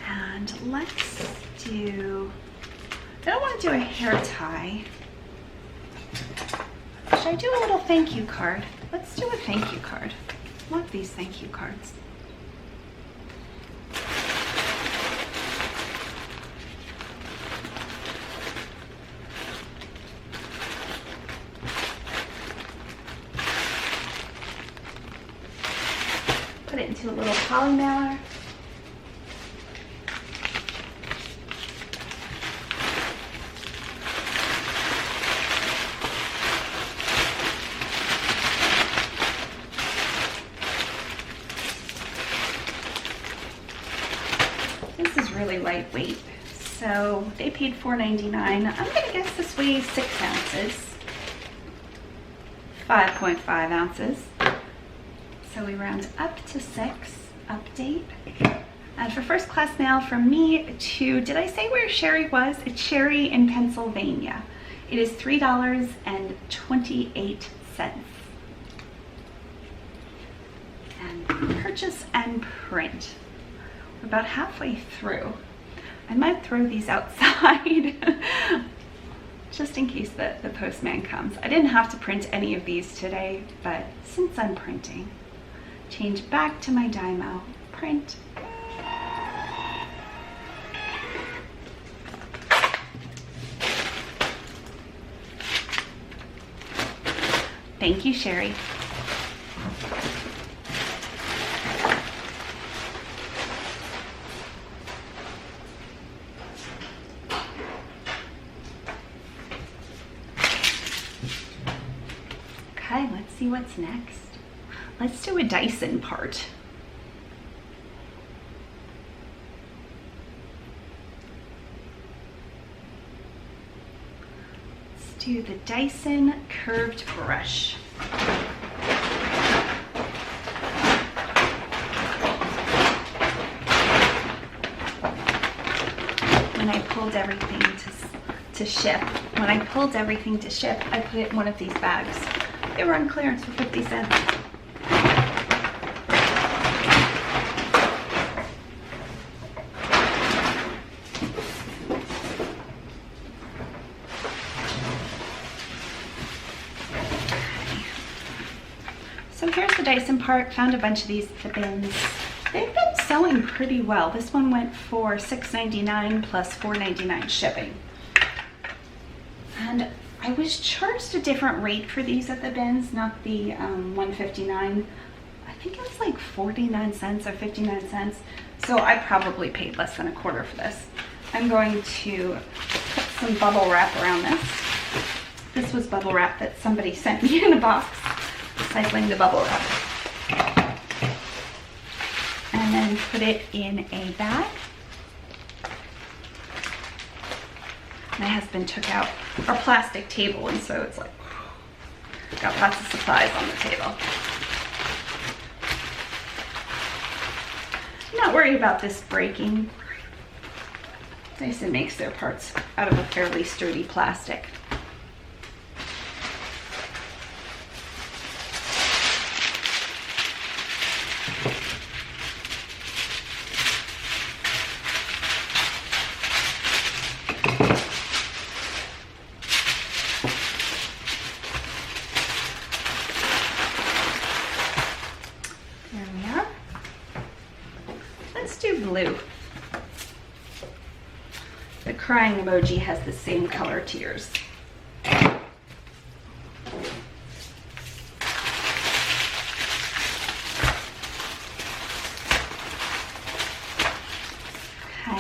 And let's do, I don't want to do a hair tie. Should I do a little thank you card? Let's do a thank you card. I love these thank you cards. Put it into a little poly mailer. This is really lightweight, so they paid $4.99. I'm gonna guess this weighs 6 ounces, 5.5 ounces. So we round up to 6, update. And for first class mail from me to, did I say where Sherry was? It's Sherry in Pennsylvania. It is $3.28. And purchase and print. We're about halfway through. I might throw these outside just in case the postman comes. I didn't have to print any of these today, but since I'm printing, change back to my Dymo, print. Thank you, Sherry. Okay, let's see what's next. Let's do a Dyson part. Let's do the Dyson curved brush. When I pulled everything to ship, I put it in one of these bags. They were on clearance for 50 cents. So here's the Dyson part. Found a bunch of these at the bins. They've been selling pretty well. This one went for $6.99 plus $4.99 shipping. And I was charged a different rate for these at the bins, not the $1.59. I think it was like 49 cents or 59 cents. So I probably paid less than a quarter for this. I'm going to put some bubble wrap around this. This was bubble wrap that somebody sent me in a box. Recycling the bubble wrap. And then put it in a bag. My husband took out our plastic table, and so it's like, got lots of supplies on the table. I'm not worried about this breaking. Dyson makes their parts out of a fairly sturdy plastic. Blue. The crying emoji has the same color tears. Okay,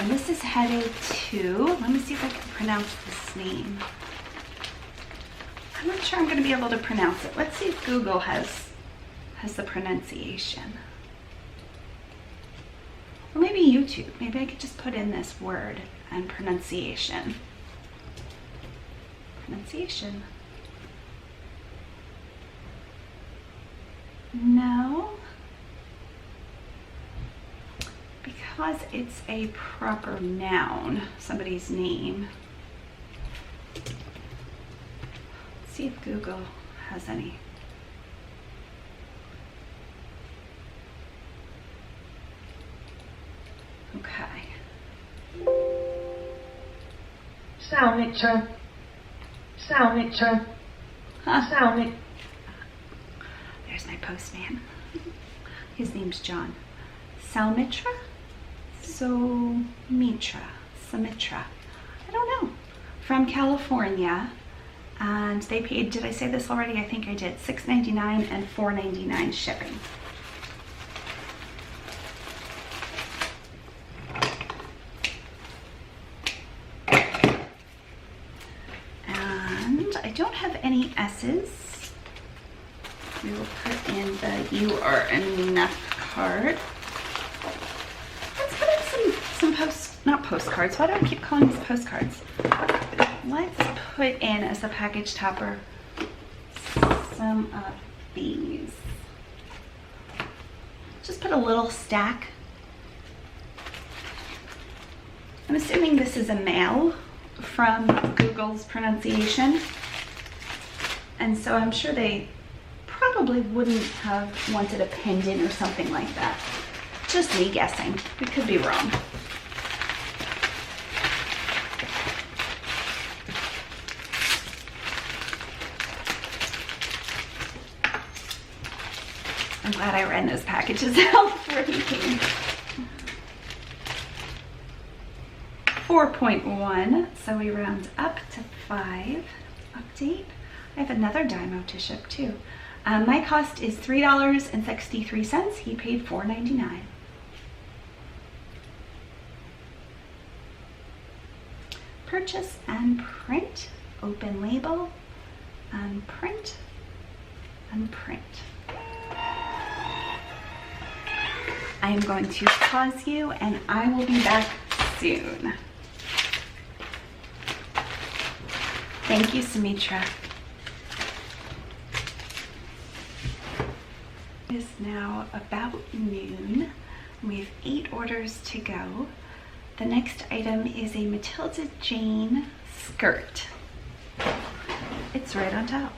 this is headed to, let me see if I can pronounce this name. I'm not sure I'm going to be able to pronounce it. Let's see if Google has the pronunciation. Or maybe YouTube. Maybe I could just put in this word and pronunciation. Pronunciation. No, because it's a proper noun, somebody's name. Let's see if Google has any. Okay. Salmitra. Salmitra. Salmit. There's my postman. His name's John. Salmitra? Somitra. Samitra. I don't know. From California. And they paid, did I say this already? I think I did. $6.99 and $4.99 shipping. And I don't have any S's. We will put in the "you are enough" card. Let's put in some postcards. Why do I keep calling these postcards? Let's put in as a package topper some of these. Just put a little stack. I'm assuming this is a male from Google's pronunciation. And so I'm sure they probably wouldn't have wanted a pendant or something like that. Just me guessing. We could be wrong. I'm glad I ran those packages out before he came. 4.1, so we round up to 5. Update. I have another Dymo to ship too. My cost is $3.63. He paid $4.99. Purchase and print. Open label. And print. And print. I am going to pause you and I will be back soon. Thank you, Sumitra. It is now about noon. We have 8 orders to go. The next item is a Matilda Jane skirt. It's right on top.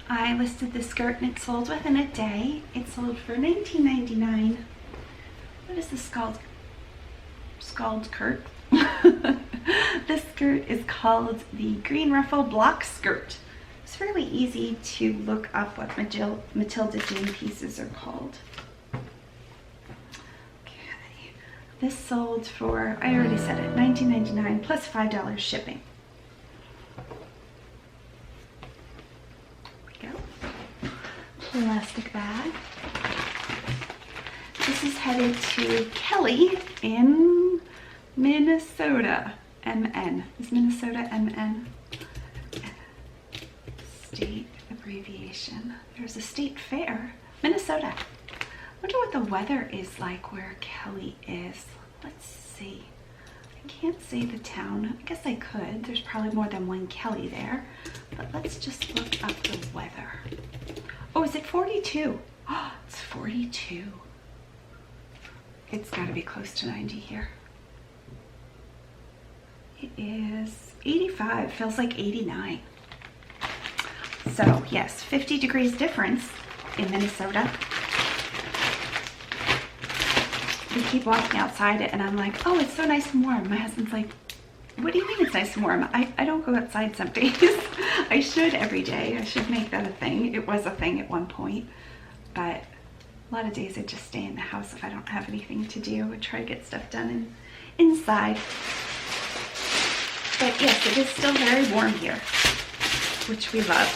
I listed the skirt and it sold within a day. It sold for $19.99. What is this called? Scald skirt. This skirt is called the Green Ruffle Block Skirt. It's really easy to look up what Matilda Jane pieces are called. Okay, this sold for, I already said it, $19.99 plus $5 shipping. There we go. Plastic bag. This is headed to Kelly in Minnesota. MN. Is Minnesota MN? State abbreviation. There's a state fair. Minnesota. Wonder what the weather is like where Kelly is. Let's see. I can't say the town. I guess I could. There's probably more than one Kelly there. But let's just look up the weather. Oh, is it 42? Oh, it's 42. It's got to be close to 90 here. It is 85, feels like 89. So yes, 50 degrees difference in Minnesota. We keep walking outside and I'm like, oh, it's so nice and warm. My husband's like, what do you mean it's nice and warm? I don't go outside some days. I should every day. I should make that a thing. It was a thing at one point, but a lot of days I just stay in the house if I don't have anything to do. I try to get stuff done inside. But yes, it is still very warm here, which we love.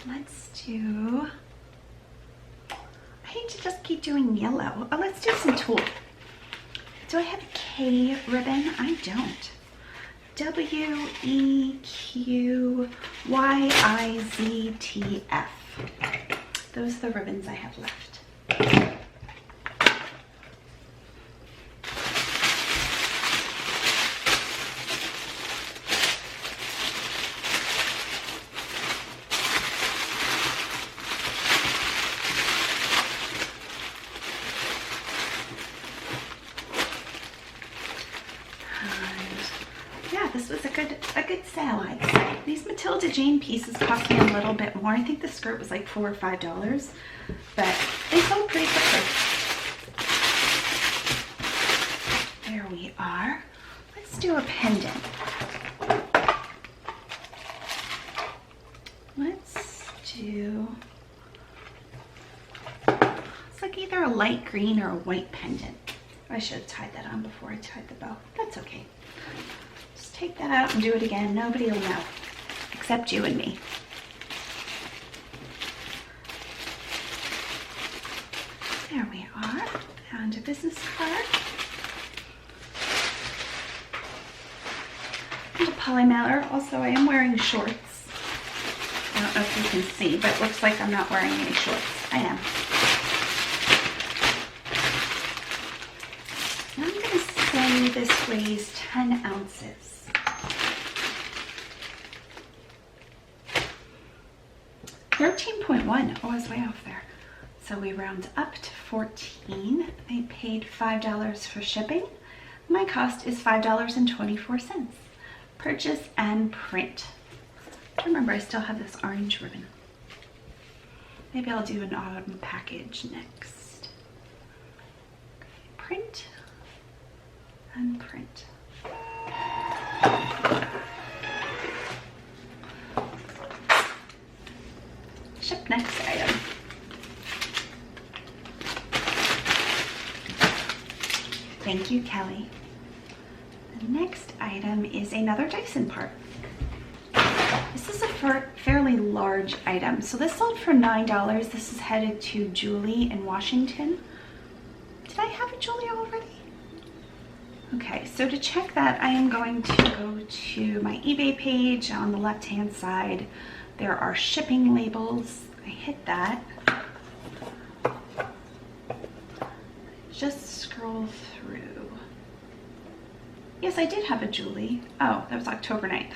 Let's do, I hate to just keep doing yellow. Oh, let's do some tulle. Do I have a K ribbon? I don't. WEQYIZTF. Those are the ribbons I have left. And yeah, this was a good sale, I'd say. These Matilda Jane pieces cost me a little bit more. I think the skirt was like $4 or $5, but they sold pretty quickly. There we are. Let's do a pendant. Let's do, it's like either a light green or a white pendant. I should have tied that on before I tied the bow. That's okay. Just take that out and do it again. Nobody will know, except you and me. There we are. Found a business card. And a poly mailer. Also, I am wearing shorts. I don't know if you can see, but it looks like I'm not wearing any shorts. I am. I'm going to say this weighs 10 ounces. $13.1. Oh, I was way off there. So we round up to 14. I paid $5 for shipping. My cost is $5.24. Purchase and print. Remember, I still have this orange ribbon. Maybe I'll do an autumn package next. Okay, print and print. Ship next item. Thank you, Kelly. The next item is another Dyson part. This is a fairly large item. So this sold for $9. This is headed to Julie in Washington. Did I have a Julie already? Okay, so to check that, I am going to go to my eBay page. On the left-hand side, there are shipping labels. I hit that. Just scroll through. Yes, I did have a Julie. Oh, that was October 9th.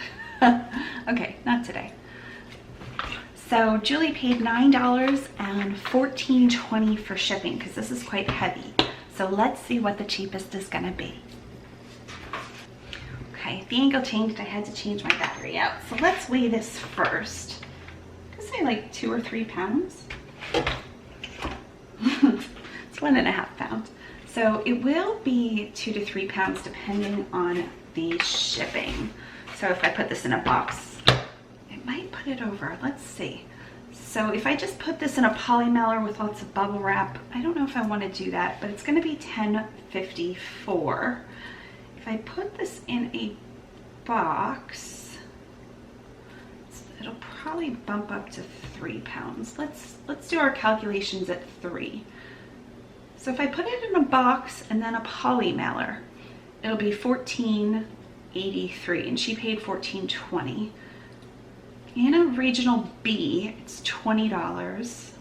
Okay, not today. So Julie paid $9 and $14.20 for shipping because this is quite heavy. So let's see what the cheapest is gonna be. Okay, the angle changed. I had to change my battery out. So let's weigh this first. I could say like 2 or 3 pounds. It's 1.5 pounds. So it will be 2 to 3 pounds depending on the shipping. So if I put this in a box, it might put it over. Let's see. So if I just put this in a poly mailer with lots of bubble wrap, I don't know if I want to do that, but it's going to be $10.54. If I put this in a box, it'll probably bump up to 3 pounds. Let's do our calculations at 3. So if I put it in a box and then a poly mailer, it'll be $14.83, and she paid $14.20. In a regional B, it's $20.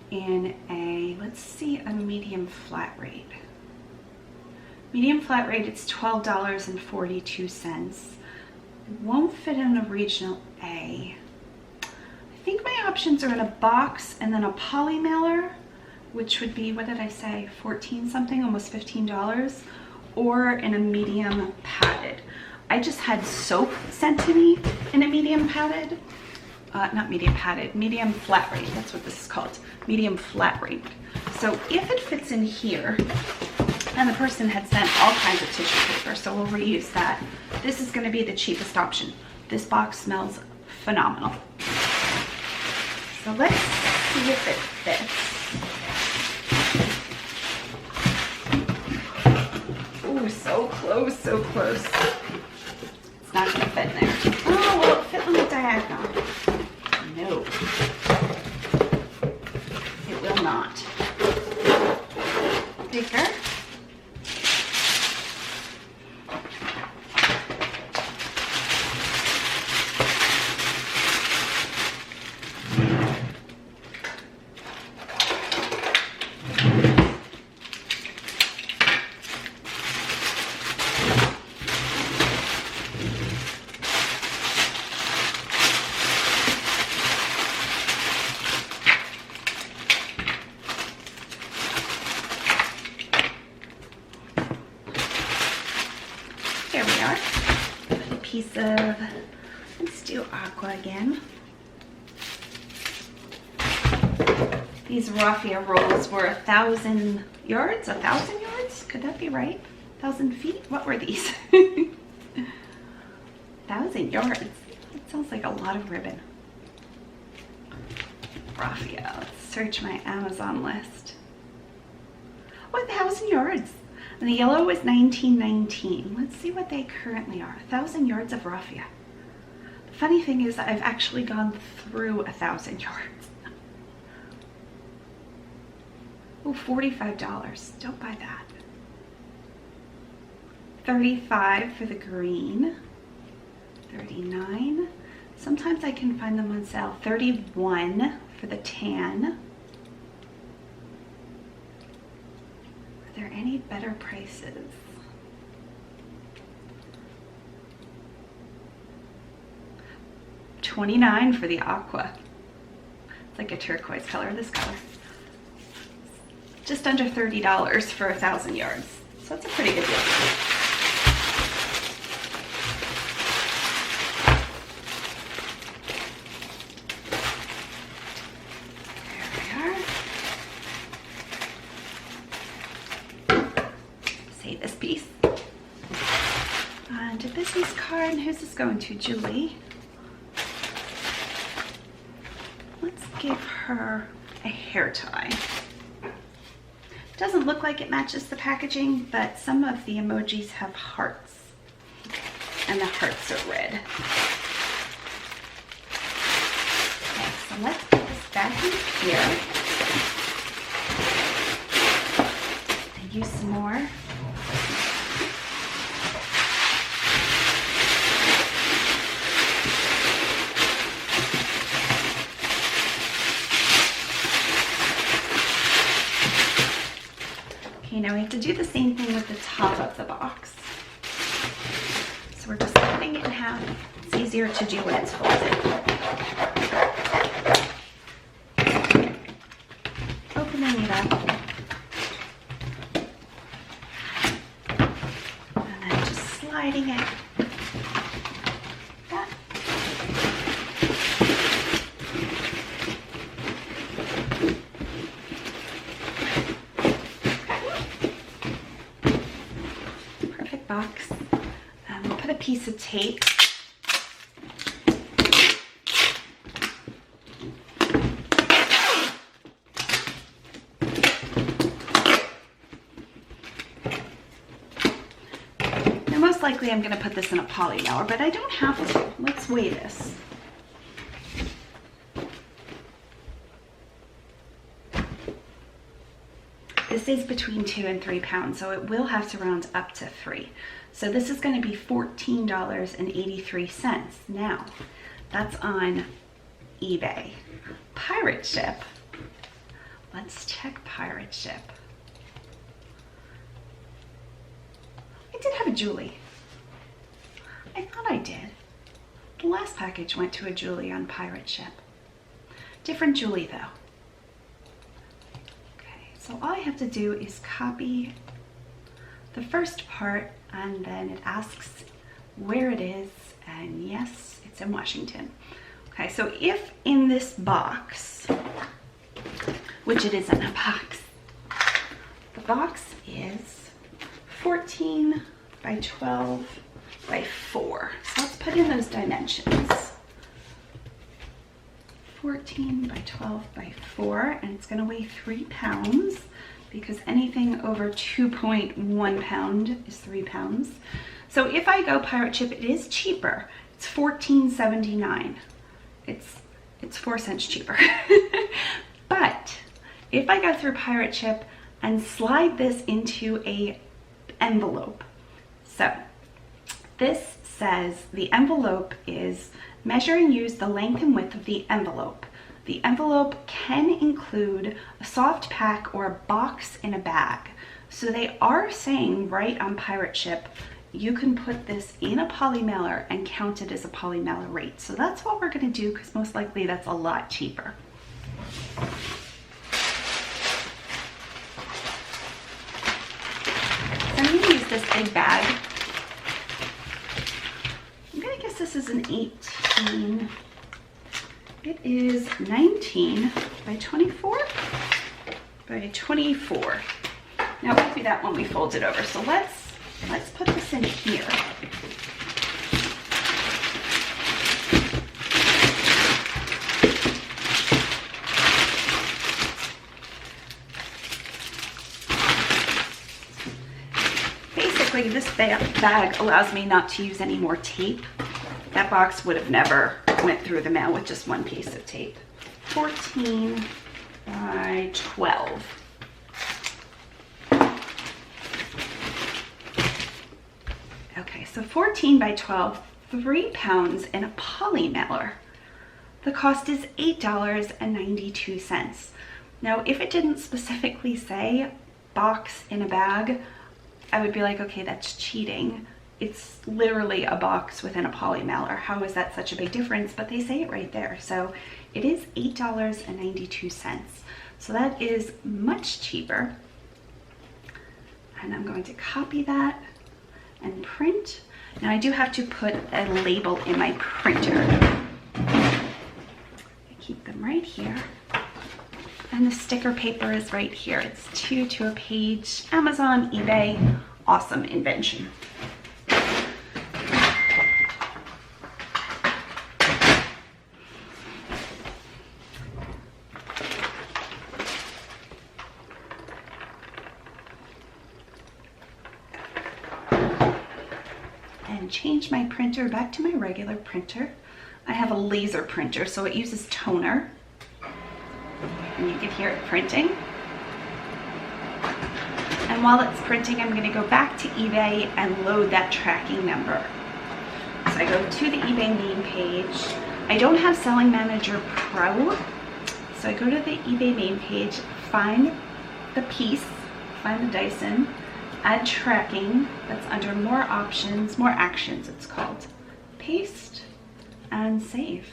In a, let's see, a medium flat rate. Medium flat rate, it's $12.42. It won't fit in a regional A. I think my options are in a box and then a poly mailer, which would be, what did I say, 14 something, almost $15, or in a medium padded. I just had soap sent to me in a medium padded, not medium padded, medium flat rate, that's what this is called, medium flat rate. So if it fits in here, and the person had sent all kinds of tissue paper, so we'll reuse that. This is gonna be the cheapest option. This box smells phenomenal. So let's see if it fits. Ooh, so close, so close. It's not gonna fit in there. Oh, will it fit on the diagonal? No. It will not. Bigger. there we are. A piece of, let's do aqua again. These raffia rolls were 1,000 yards, 1,000 yards? Could that be right? 1,000 feet? What were these? 1,000 yards. That sounds like a lot of ribbon. Raffia. Let's search my Amazon list. Oh, 1,000 yards. And the yellow was $19.19. Let's see what they currently are. 1,000 yards of raffia. The funny thing is that I've actually gone through 1,000 yards. Oh, $45. Don't buy that. $35 for the green. $39. Sometimes I can find them on sale. $31 for the tan. Are there any better prices? $29 for the aqua. It's like a turquoise color, this color. Just under $30 for 1,000 yards. So that's a pretty good deal. Save this piece. And a business card. And who's this going to? Julie. Let's give her a hair tie. Doesn't look like it matches the packaging, but some of the emojis have hearts. And the hearts are red. Okay, so let's put this back in here. And use some more. Okay, now we have to do the same thing with the top of the box. So we're just cutting it in half. It's easier to do when it's folded. Opening it up. And then just sliding it. That. Perfect box. We'll put a piece of tape. Now most likely I'm going to put this in a poly mailer, but I don't have to. Let's weigh this. This is between 2 and 3 pounds, so it will have to round up to 3. So this is going to be $14.83. Now, that's on eBay. Pirate Ship. Let's check Pirate Ship. I did have a Julie. I thought I did. The last package went to a Julie on Pirate Ship. Different Julie though. So all I have to do is copy the first part, and then it asks where it is, and yes, it's in Washington. Okay, so if in this box, which it is in a box, the box is 14 by 12 by 4. So let's put in those dimensions. 14 by 12 by 4, and it's going to weigh 3 pounds because anything over 2.1 pound is 3 pounds. So if I go Pirate Ship, it is cheaper. It's $14.79. It's 4 cents cheaper. But if I go through Pirate Ship and slide this into a envelope, so this says the envelope is measure and use the length and width of the envelope. The envelope can include a soft pack or a box in a bag. So they are saying right on Pirate Ship, you can put this in a poly mailer and count it as a poly mailer rate. So that's what we're going to do because most likely that's a lot cheaper. I'm going to use this big bag this is an 18. It is 19 by 24 by 24. Now we'll do that when we fold it over. So let's put this in here. Basically, this bag allows me not to use any more tape. That box would have never went through the mail with just one piece of tape. 14 by 12. Okay, so 14 by 12, 3 pounds in a poly mailer. The cost is $8.92. Now, if it didn't specifically say box in a bag, I would be like, okay, that's cheating. It's literally a box within a poly mailer. How is that such a big difference? But they say it right there. So it is $8.92. So that is much cheaper. And I'm going to copy that and print. Now I do have to put a label in my printer. I keep them right here. And the sticker paper is right here. It's 2 to a page. Amazon, eBay, awesome invention. And change my printer back to my regular printer. I have a laser printer, so it uses toner. And you can hear it printing. And while it's printing, I'm going to go back to eBay and load that tracking number. So I go to the eBay main page. I don't have Selling Manager Pro, so I go to the eBay main page, find the piece, find the Dyson, add tracking. That's under more options, more actions it's called. Paste and save.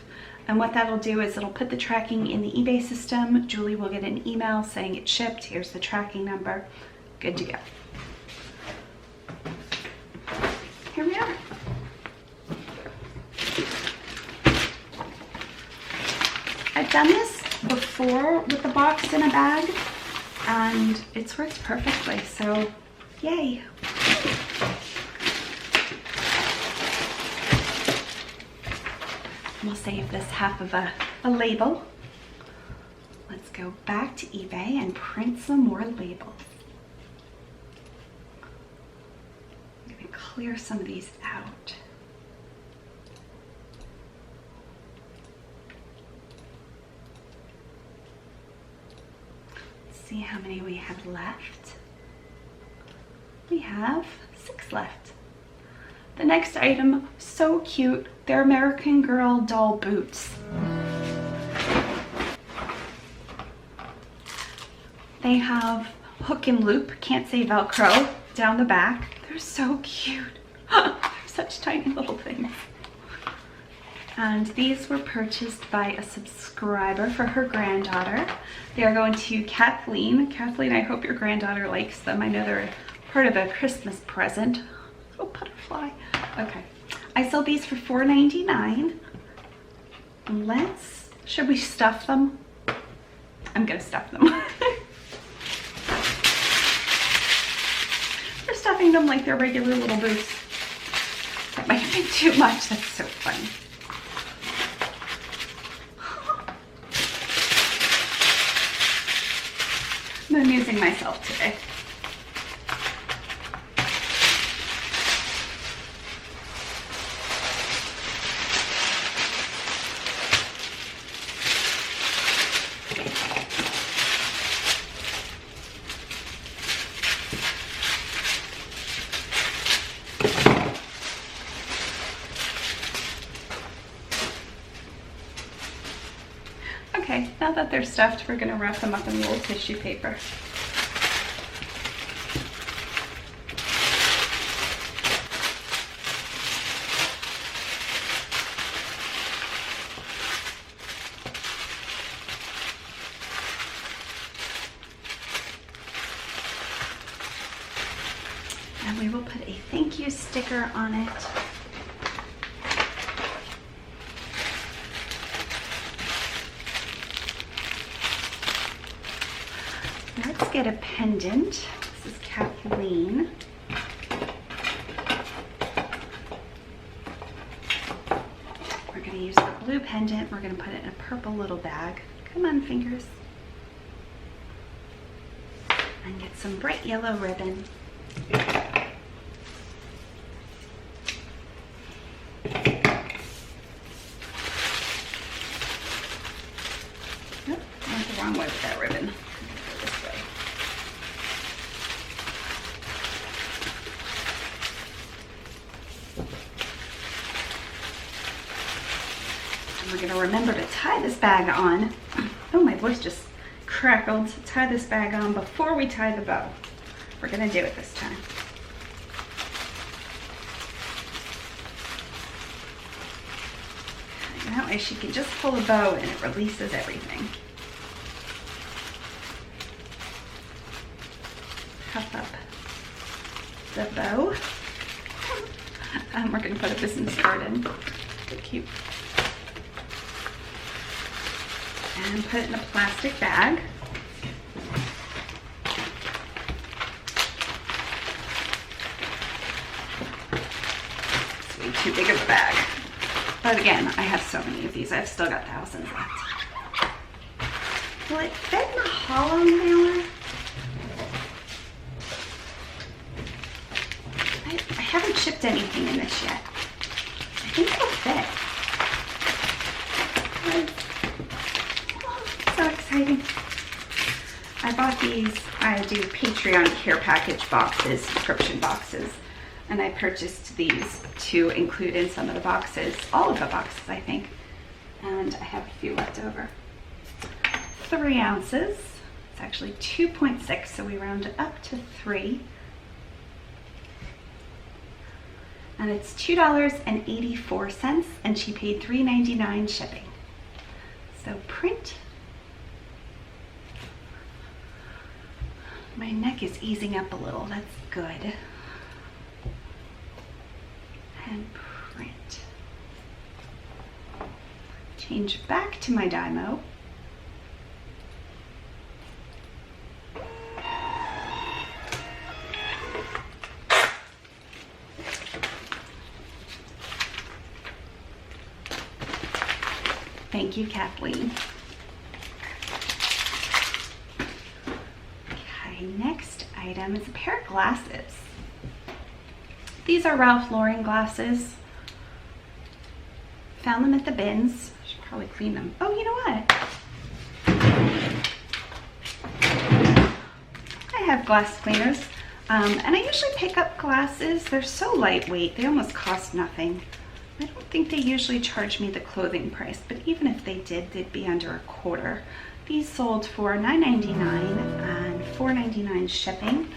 And what that'll do is it'll put the tracking in the eBay system. Julie will get an email saying it's shipped. Here's the tracking number. Good to go. Here we are. I've done this before with the box in a bag and it's worked perfectly, so yay. We'll save this half of a label. Let's go back to eBay and print some more labels. I'm going to clear some of these out. Let's see how many we have left. We have 6 left. The next item, so cute. They're American Girl doll boots. They have hook and loop, can't say Velcro, down the back. They're so cute. They're such tiny little things. And these were purchased by a subscriber for her granddaughter. They are going to Kathleen. Kathleen, I hope your granddaughter likes them. I know they're part of a Christmas present. Oh, butterfly. Okay. I sold these for $4.99. Should we stuff them? I'm gonna stuff them. We're stuffing them like they're regular little boots. That might have been too much. That's so funny. I'm amusing myself today. Okay, now that they're stuffed, we're gonna wrap them up in a little tissue paper. And we will put a thank you sticker on it. get a pendant. This is Kathleen. We're gonna use the blue pendant. We're gonna put it in a purple little bag. Come on, fingers. And get some bright yellow ribbon. Wrong way with that ribbon. Go this way. And we're going to remember to tie this bag on. Oh, my voice just crackled. Tie this bag on before we tie the bow. We're going to do it this time. And that way she can just pull the bow and it releases everything. Puff up the bow. We're going to put a business card in. So cute. And put it in a plastic bag. It's way too big of a bag. But again, I have so many of these. I've still got thousands left. Will it fit in the hollow mailer? I haven't shipped anything in this yet. I think it'll fit. Oh, so exciting. I bought these, I do Patreon care package boxes, subscription boxes, and I purchased these to include in some of the boxes, all of the boxes I think, and I have a few left over. 3 ounces, it's actually 2.6, so we round it up to 3. And it's $2.84, and she paid $3.99 shipping. So print. My neck is easing up a little, that's good. And print. Change back to my Dymo. Thank you, Kathleen. Okay, next item is a pair of glasses. These are Ralph Lauren glasses. Found them at the bins. Should probably clean them. Oh, you know what? I have glass cleaners, and I usually pick up glasses. They're so lightweight, they almost cost nothing. I don't think they usually charge me the clothing price, but even if they did, they'd be under $1/4. These sold for $9.99 and $4.99 shipping.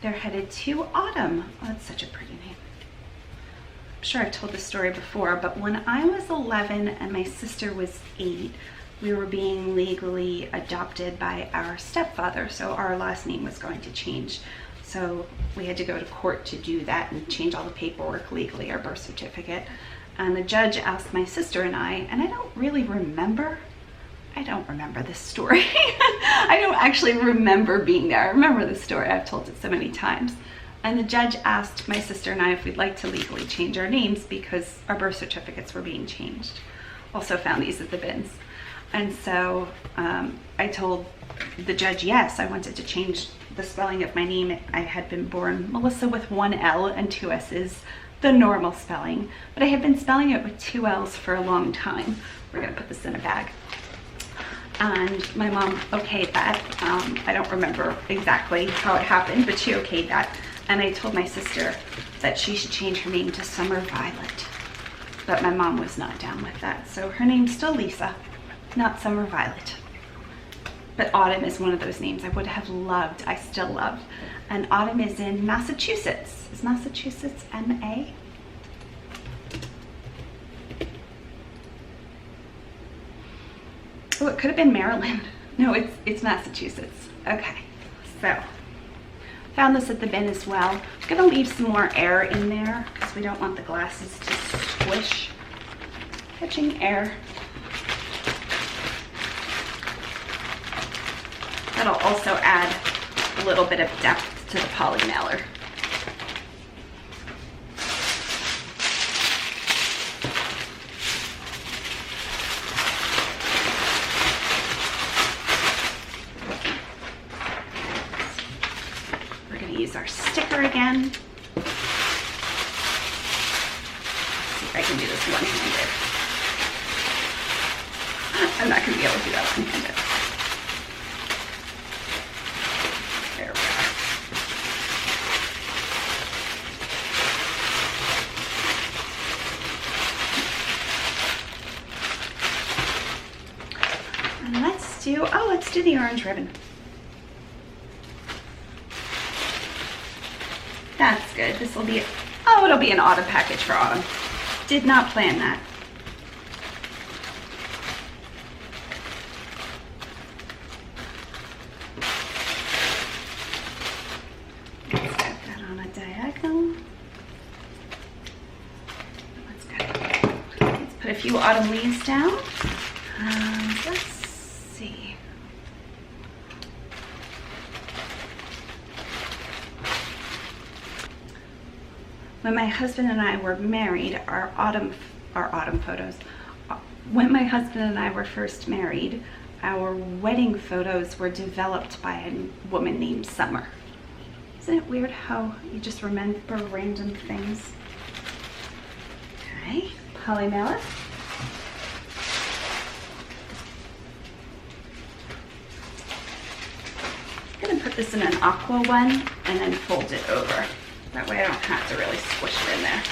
They're headed to Autumn. Oh, that's such a pretty name. I'm sure I've told this story before, but when I was 11 and my sister was 8, we were being legally adopted by our stepfather, so our last name was going to change. So we had to go to court to do that and change all the paperwork legally, our birth certificate. And the judge asked my sister and I don't really remember. I don't remember this story. I don't actually remember being there. I remember this story. I've told it so many times. And the judge asked my sister and I if we'd like to legally change our names because our birth certificates were being changed. Also found these at the bins. And so I told the judge yes, I wanted to change the spelling of my name. I had been born Mellissa with 1 L and 2 S's. The normal spelling, but I had been spelling it with 2 L's for a long time. We're gonna put this in a bag. And my mom okayed that. I don't remember exactly how it happened, but she okayed that. And I told my sister that she should change her name to Summer Violet. But my mom was not down with that. So her name's still Lisa, not Summer Violet. But Autumn is one of those names I would have loved, I still love. And Autumn is in Massachusetts. Is Massachusetts MA? Oh, it could have been Maryland. No, it's Massachusetts. Okay, so found this at the bin as well. I'm gonna leave some more air in there because we don't want the glasses to squish. Catching air. That'll also add a little bit of depth to the poly mailer. We're going to use our sticker again. Let's see if I can do this one-handed. I'm not going to be able to do that one-handed. There we go. And let's do the orange ribbon. That's good. This will be, it'll be an autumn package for autumn. Did not plan that. Let's set that on a diagonal. Let's put a few autumn leaves down. Let's see. When my husband and I were married, our autumn photos. When my husband and I were first married, our wedding photos were developed by a woman named Summer. Isn't it weird how you just remember random things? Okay, poly mailer. I'm gonna put this in an aqua one and then fold it over. That way I don't have to really squish it in there.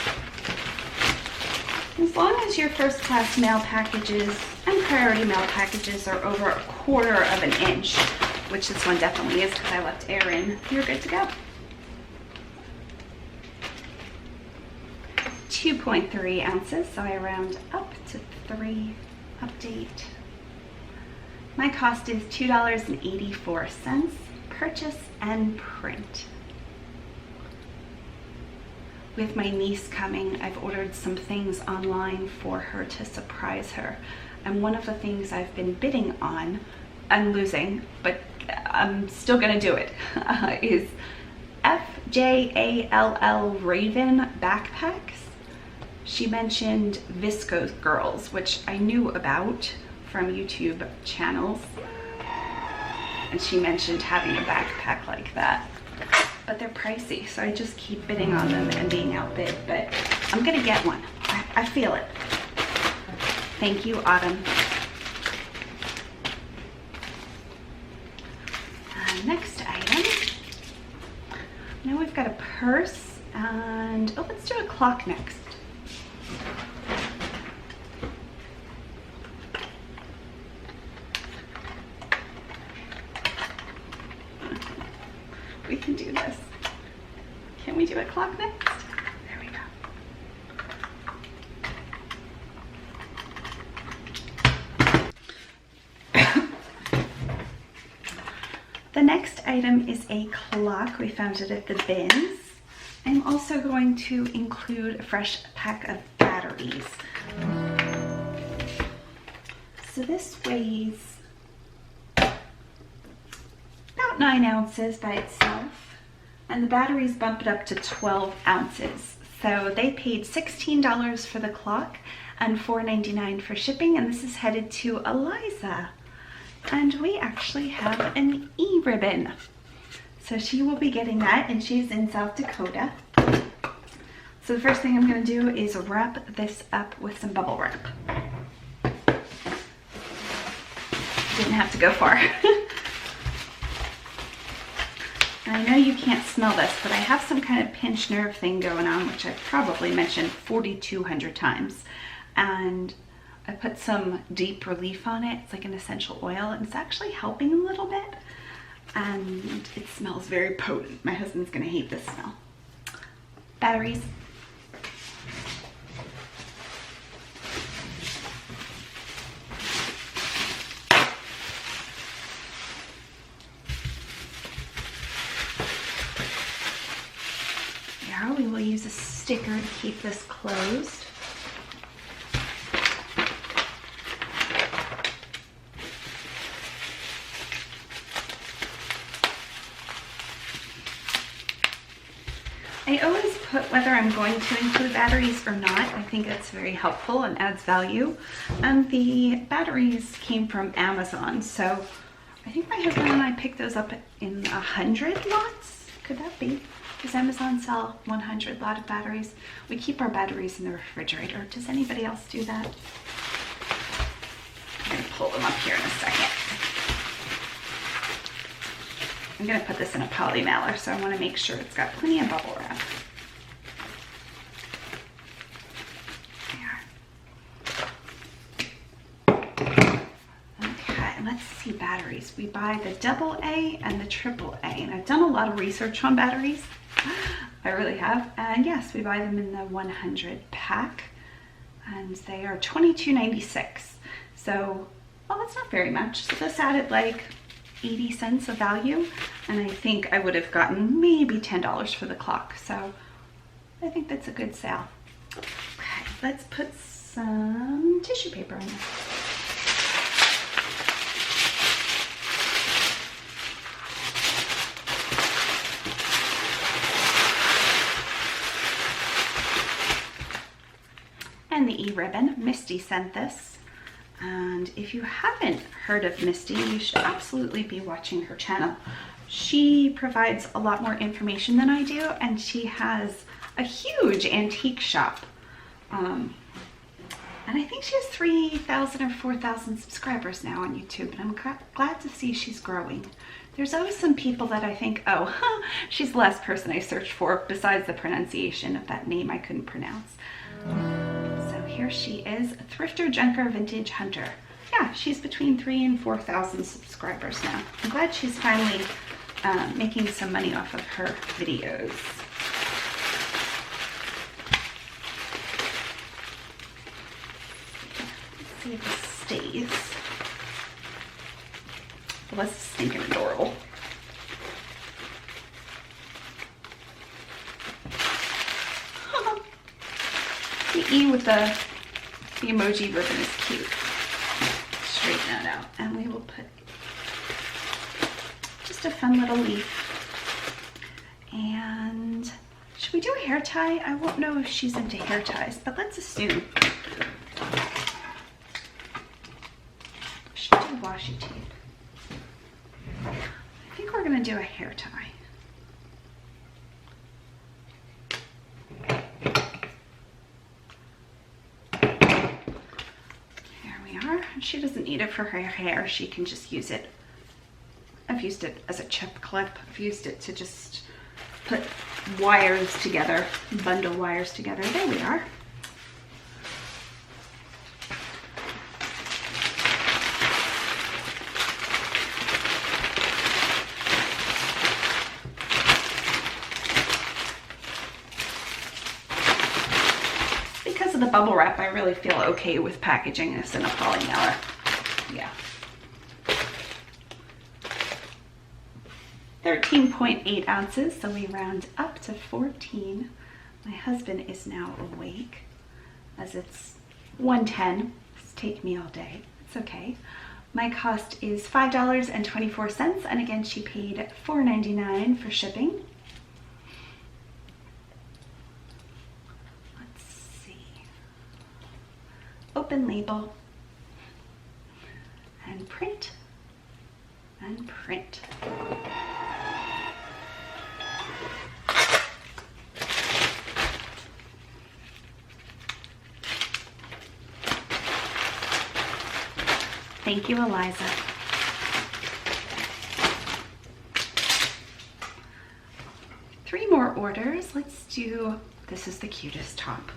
As long as your first class mail packages and priority mail packages are over 1/4 of an inch, which this one definitely is because I left air in, you're good to go. 2.3 ounces, so I round up to 3. Update. My cost is $2.84, purchase and print. With my niece coming, I've ordered some things online for her to surprise her. And one of the things I've been bidding on, I'm losing, but I'm still gonna do it, is FJALL Raven backpacks. She mentioned Visco Girls, which I knew about from YouTube channels. And she mentioned having a backpack like that. But they're pricey, so I just keep bidding on them and being outbid, but I'm gonna get one. I feel it. Thank you, Autumn. Next item. Now we've got a purse and, let's do a clock next. We can do this. Can we do a clock next? There we go. The next item is a clock. We found it at the bins. I'm also going to include a fresh pack of batteries. So this weighs about 9 ounces by itself, and the batteries bump it up to 12 ounces. So they paid $16 for the clock and $4.99 for shipping, and this is headed to Eliza. And we actually have an e-ribbon. So she will be getting that, and she's in South Dakota. So the first thing I'm gonna do is wrap this up with some bubble wrap. Didn't have to go far. I know you can't smell this, but I have some kind of pinched nerve thing going on, which I've probably mentioned 4,200 times. And I put some Deep Relief on it. It's like an essential oil, and it's actually helping a little bit. And it smells very potent. My husband's gonna hate this smell. Batteries. We will use a sticker to keep this closed. whether I'm going to include batteries or not. I think it's very helpful and adds value. And the batteries came from Amazon, so I think my husband and I picked those up in 100 lots. Could that be? Does Amazon sell 100 lot of batteries? We keep our batteries in the refrigerator. Does anybody else do that? I'm gonna pull them up here in a second. I'm gonna put this in a poly mailer, so I wanna make sure it's got plenty of bubble wrap. Let's see batteries. We buy the AA and the AAA, and I've done a lot of research on batteries. I really have. And yes, we buy them in the 100 pack, and they are $22.96. So, well, that's not very much. So this added like 80 cents of value, and I think I would have gotten maybe $10 for the clock. So I think that's a good sale. Okay, let's put some tissue paper in there. And the e-ribbon. Misty sent this, and if you haven't heard of Misty, you should absolutely be watching her channel. She provides a lot more information than I do, and she has a huge antique shop, and I think she has 3,000 or 4,000 subscribers now on YouTube, and I'm glad to see she's growing. There's always some people that I think, oh, she's the last person I searched for besides the pronunciation of that name I couldn't pronounce. Here she is, Thrifter, Junker, Vintage Hunter. Yeah, she's between 3,000 and 4,000 subscribers now. I'm glad she's finally making some money off of her videos. Let's see if this stays. Well, this is stinking adorable. The E with the emoji ribbon is cute. Straighten that out, and we will put just a fun little leaf. And should we do a hair tie? I won't know if she's into hair ties, but let's assume. Should do washi tape. I think we're gonna do a hair tie. She doesn't need it for her hair. She can just use it. I've used it as a chip clip. I've used it to just put wires together, bundle wires together. There we are. The bubble wrap, I really feel okay with packaging this in a poly mailer. Yeah. 13.8 ounces, so we round up to 14. My husband is now awake as it's 1:10. It's take me all day. It's okay. My cost is $5.24, and again, she paid $4.99 for shipping. Open label, and print, and print. Thank you, Eliza. Three more orders. Let's do, this is the cutest top.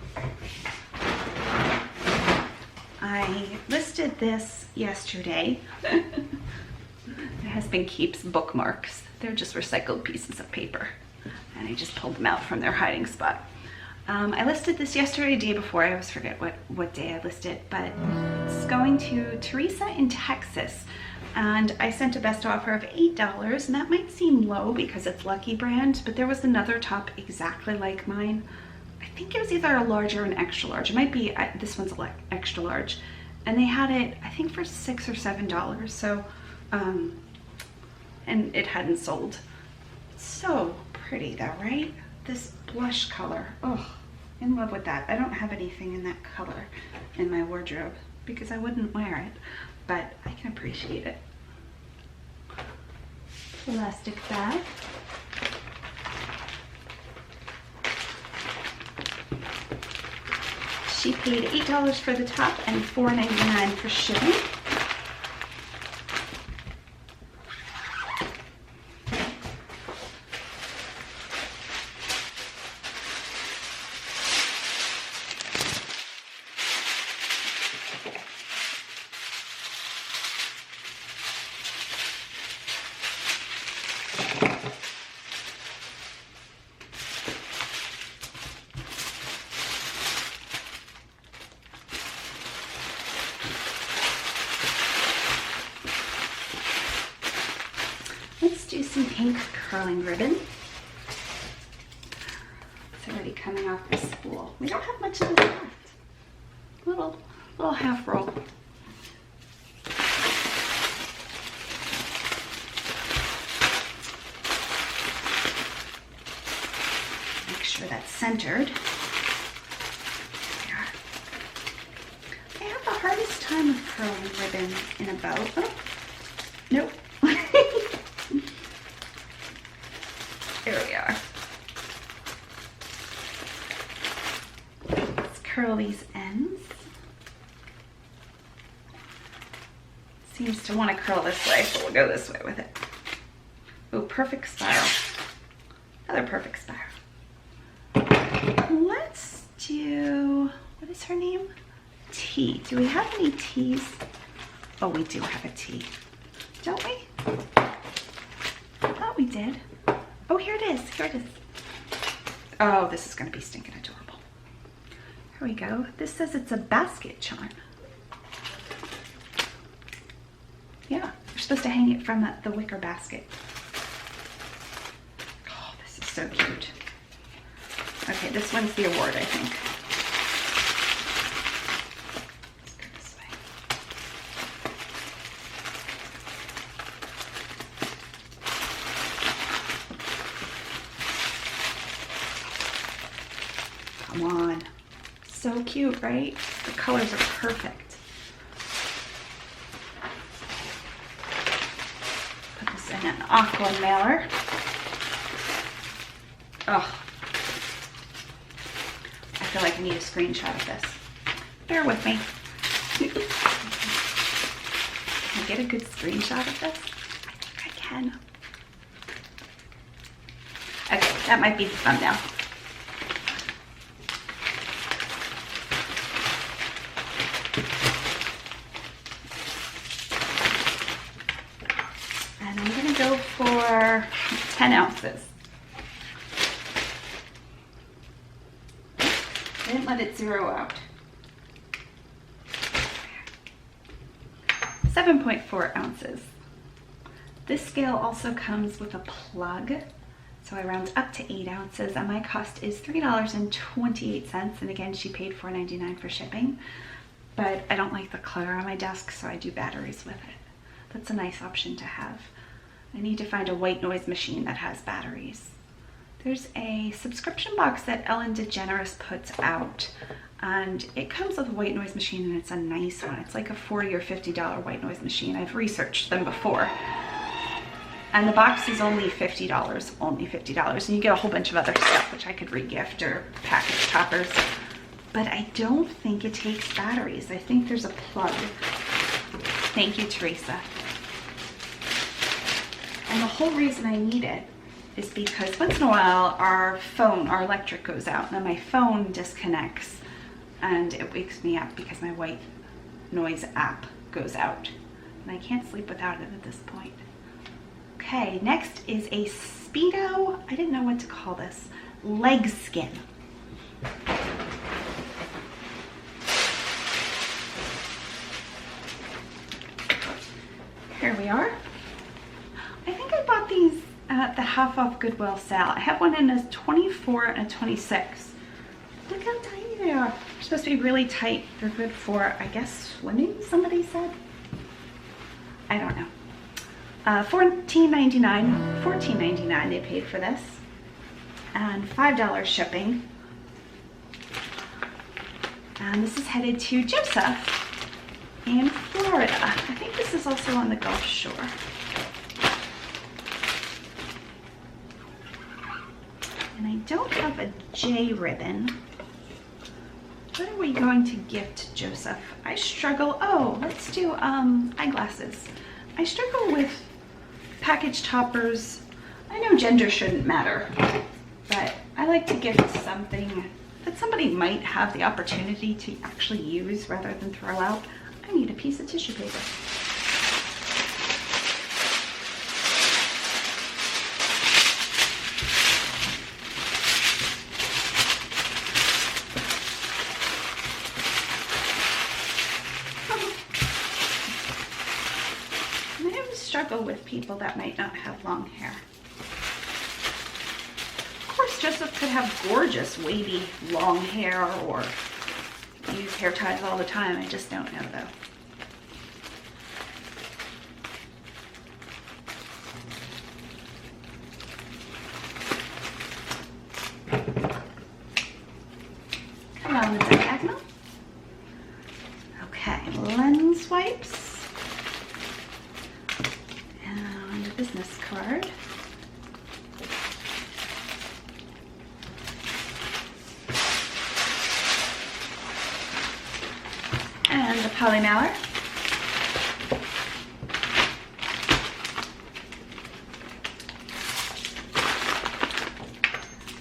I listed this yesterday. My husband keeps bookmarks. They're just recycled pieces of paper, and I just pulled them out from their hiding spot. I listed this yesterday, day before. I always forget what day I listed, but it's going to Teresa in Texas, and I sent a best offer of $8, and that might seem low because it's Lucky Brand, but there was another top exactly like mine. I think it was either a large or an extra large. It might be, this one's extra large. And they had it, I think, for $6 or $7. So, and it hadn't sold. So pretty though, right? this blush color. Oh, in love with that. I don't have anything in that color in my wardrobe because I wouldn't wear it, but I can appreciate it. Plastic bag. She paid $8 for the top and $4.99 for shipping. Let's do some pink curling ribbon. It's already coming off the spool. We don't have much of this left. Little half roll. Make sure that's centered. There. I have the hardest time with curling ribbon in a bow. Oh, nope. There we are. Let's curl these ends. Seems to want to curl this way, so we'll go this way with it. Oh, perfect spiral. Another perfect spiral. Let's do, what is her name? T. Do we have any T's? Oh, we do have a T. Don't we? I thought we did. Oh, here it is. Here it is. Oh, this is going to be stinking adorable. Here we go. This says it's a basket charm. Yeah, you're supposed to hang it from the wicker basket. Oh, this is so cute. Okay, this one's the award, I think. Let's go this way. Come on. So cute, right? The colors are perfect. Put this in an aqua mailer. Oh. I feel like I need a screenshot of this. Bear with me. Can I get a good screenshot of this? I think I can. Okay, that might be the thumbnail. And I'm gonna go for 10 ounces. I didn't let it zero out. 7.4 ounces. This scale also comes with a plug, so I round up to 8 ounces, and my cost is $3.28. And again, she paid $4.99 for shipping, but I don't like the clutter on my desk, so I do batteries with it. That's a nice option to have. I need to find a white noise machine that has batteries. There's a subscription box that Ellen DeGeneres puts out, and it comes with a white noise machine, and it's a nice one. It's like a $40 or $50 white noise machine. I've researched them before. And the box is only $50, only $50. And you get a whole bunch of other stuff, which I could re-gift or package toppers. But I don't think it takes batteries. I think there's a plug. Thank you, Teresa. And the whole reason I need it is because once in a while our electric goes out, and then my phone disconnects and it wakes me up because my white noise app goes out. And I can't sleep without it at this point. Okay, next is a Speedo, I didn't know what to call this, leg skin. Here we are. I think I bought these at the half off Goodwill sale. I have one in a 24 and a 26. Look how tiny they are. They're supposed to be really tight. They're good for, I guess, swimming, somebody said. I don't know. $14.99 they paid for this. and $5 shipping. And this is headed to Joseph in Florida. I think this is also on the Gulf Shore. And I don't have a J ribbon. What are we going to gift Joseph? I struggle. Oh, let's do eyeglasses. I struggle with package toppers. I know gender shouldn't matter, but I like to gift something that somebody might have the opportunity to actually use rather than throw out. I need a piece of tissue paper. I always struggle with people that might not have long hair. Of course, Joseph could have gorgeous, wavy, long hair or use hair ties all the time. I just don't know, though. Come on, the diagonal. Okay, lens wipes. And a business card. And a poly mailer.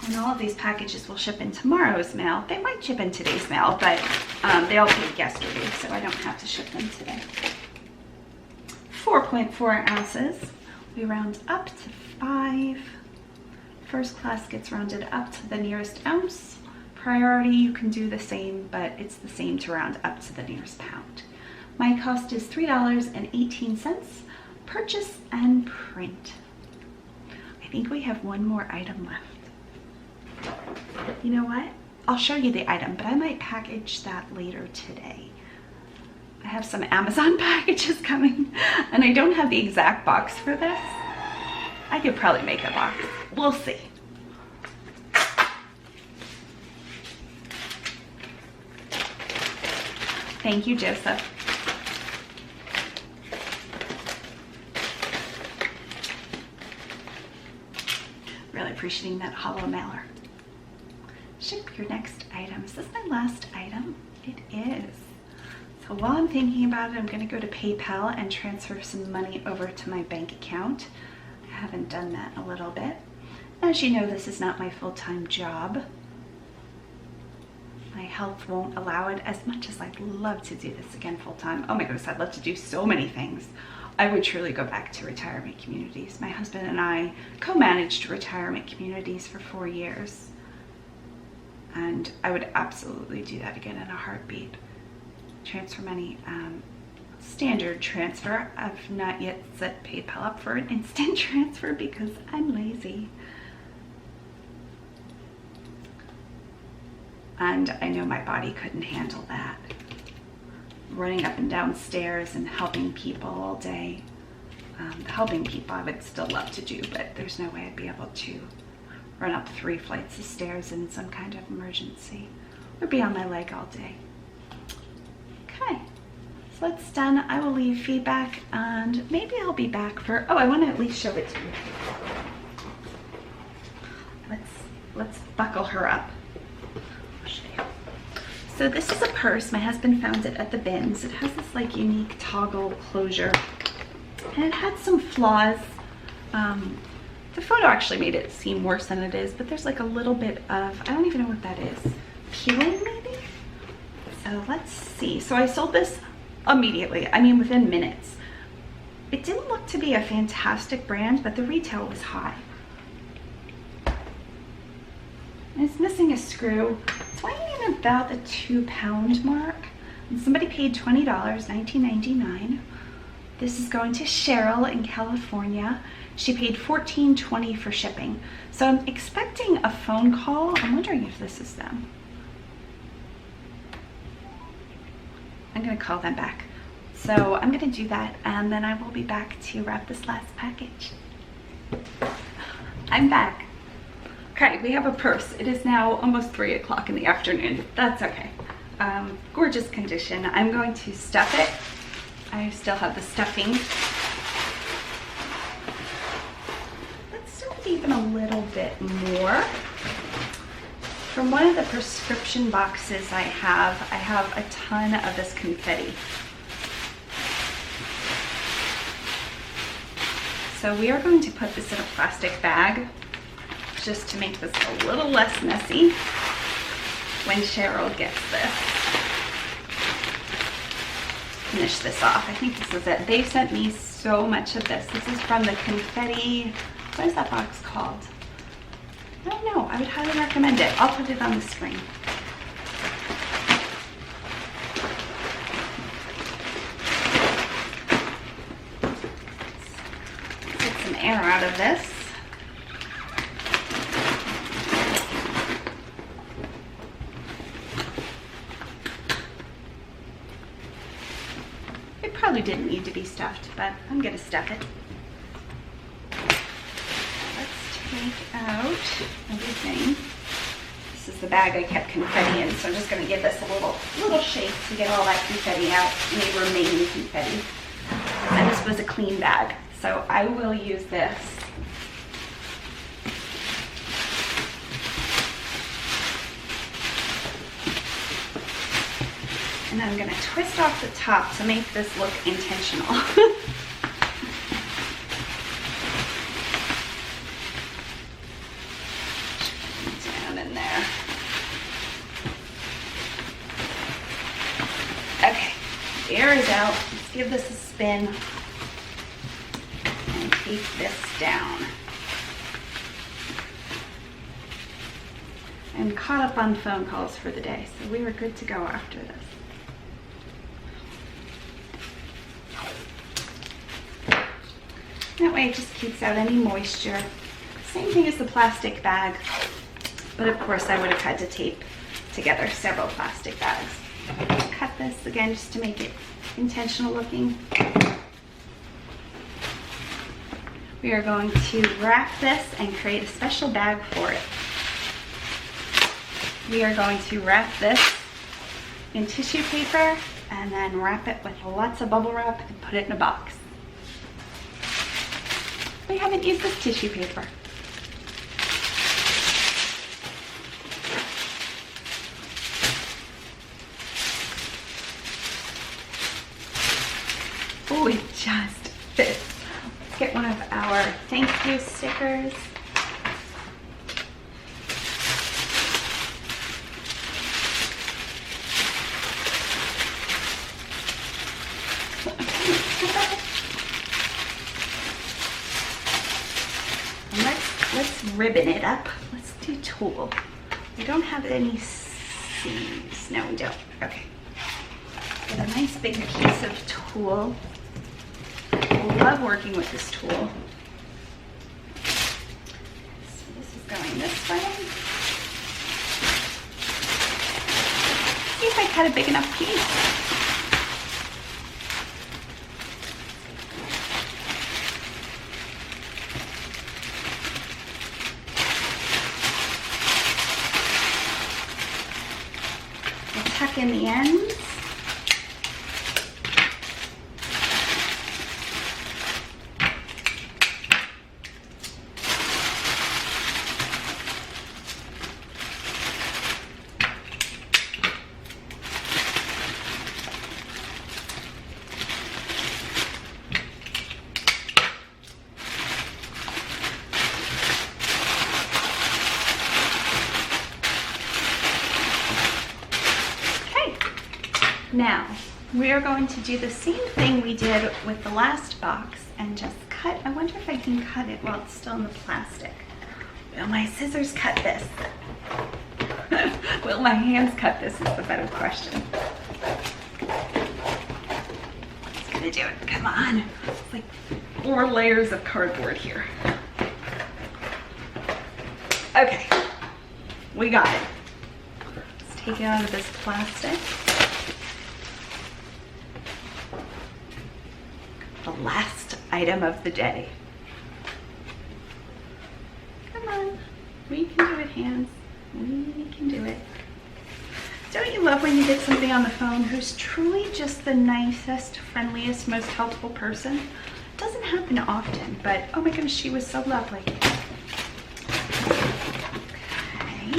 And all of these packages will ship in tomorrow's mail. They might ship in today's mail, but they all came yesterday, so I don't have to ship them today. 4.4 ounces. We round up to 5. First class gets rounded up to the nearest ounce. Priority, you can do the same, but it's the same to round up to the nearest pound. My cost is $3.18. Purchase and print. I think we have one more item left. You know what? I'll show you the item, but I might package that later today. I have some Amazon packages coming, and I don't have the exact box for this. I could probably make a box. We'll see. Thank you, Joseph. Really appreciating that hollow mailer. Ship your next item. Is this my last item? It is. So while I'm thinking about it, I'm going to go to PayPal and transfer some money over to my bank account. I haven't done that in a little bit. As you know, this is not my full-time job. My health won't allow it as much as I'd love to do this again full-time. Oh my goodness, I'd love to do so many things. I would truly go back to retirement communities. My husband and I co-managed retirement communities for 4 years. And I would absolutely do that again in a heartbeat. Transfer money, standard transfer. I've not yet set PayPal up for an instant transfer because I'm lazy. And I know my body couldn't handle that. Running up and down stairs and helping people all day. Helping people I would still love to do, but there's no way I'd be able to run up 3 flights of stairs in some kind of emergency or be on my leg all day. Okay, so that's done. I will leave feedback and maybe I'll be back for, oh, I want to at least show it to you. Let's buckle her up. So this is a purse. My husband found it at the bins. It has this like unique toggle closure and it had some flaws. The photo actually made it seem worse than it is, but there's like a little bit of, I don't even know what that is, peeling maybe? So let's see. So I sold this immediately, I mean within minutes. It didn't look to be a fantastic brand, but the retail was high. And it's missing a screw. It's weighing in about the 2-pound mark. And somebody paid $20, $19.99. This is going to Cheryl in California. She paid $14.20 for shipping. So I'm expecting a phone call. I'm wondering if this is them. I'm gonna call them back. So I'm gonna do that and then I will be back to wrap this last package. I'm back. Okay, we have a purse. It is now almost 3 o'clock in the afternoon. That's okay. Gorgeous condition. I'm going to stuff it. I still have the stuffing. Let's stuff it even a little bit more. From one of the prescription boxes I have a ton of this confetti. So we are going to put this in a plastic bag just to make this a little less messy when Cheryl gets this. Finish this off. I think this is it. They sent me so much of this. This is from the confetti, what is that box called? I don't know. I would highly recommend it. I'll put it on the screen. Let's get some air out of this. It probably didn't need to be stuffed, but I'm going to stuff it. Take out everything. This is the bag I kept confetti in, so I'm just going to give this a little shake to get all that confetti out, any remaining confetti. And this was a clean bag, so I will use this. And I'm going to twist off the top to make this look intentional. Air is out. Let's give this a spin and keep this down. I'm caught up on phone calls for the day, so we are good to go after this. That way it just keeps out any moisture. Same thing as the plastic bag, but of course I would have had to tape together several plastic bags. Cut this again just to make it intentional looking. We are going to wrap this and create a special bag for it. We are going to wrap this in tissue paper and then wrap it with lots of bubble wrap and put it in a box. We haven't used this tissue paper. Oh, it just fits. Let's get one of our thank you stickers. And let's ribbon it up. Let's do tulle. We don't have any C's. No, we don't. Okay. Get a nice big piece of tulle. I love working with this tool. So this is going this way. See if I cut a big enough piece. I'll tuck in the ends. Now, we are going to do the same thing we did with the last box and just cut. I wonder if I can cut it while it's still in the plastic. Will my scissors cut this? Will my hands cut this is the better question. It's gonna do it, come on. It's like 4 layers of cardboard here. Okay, we got it. Let's take it out of this plastic. The last item of the day. Come on. We can do it, hands. We can do it. Don't you love when you get somebody on the phone who's truly just the nicest, friendliest, most helpful person? It doesn't happen often, but oh my goodness, she was so lovely. Okay.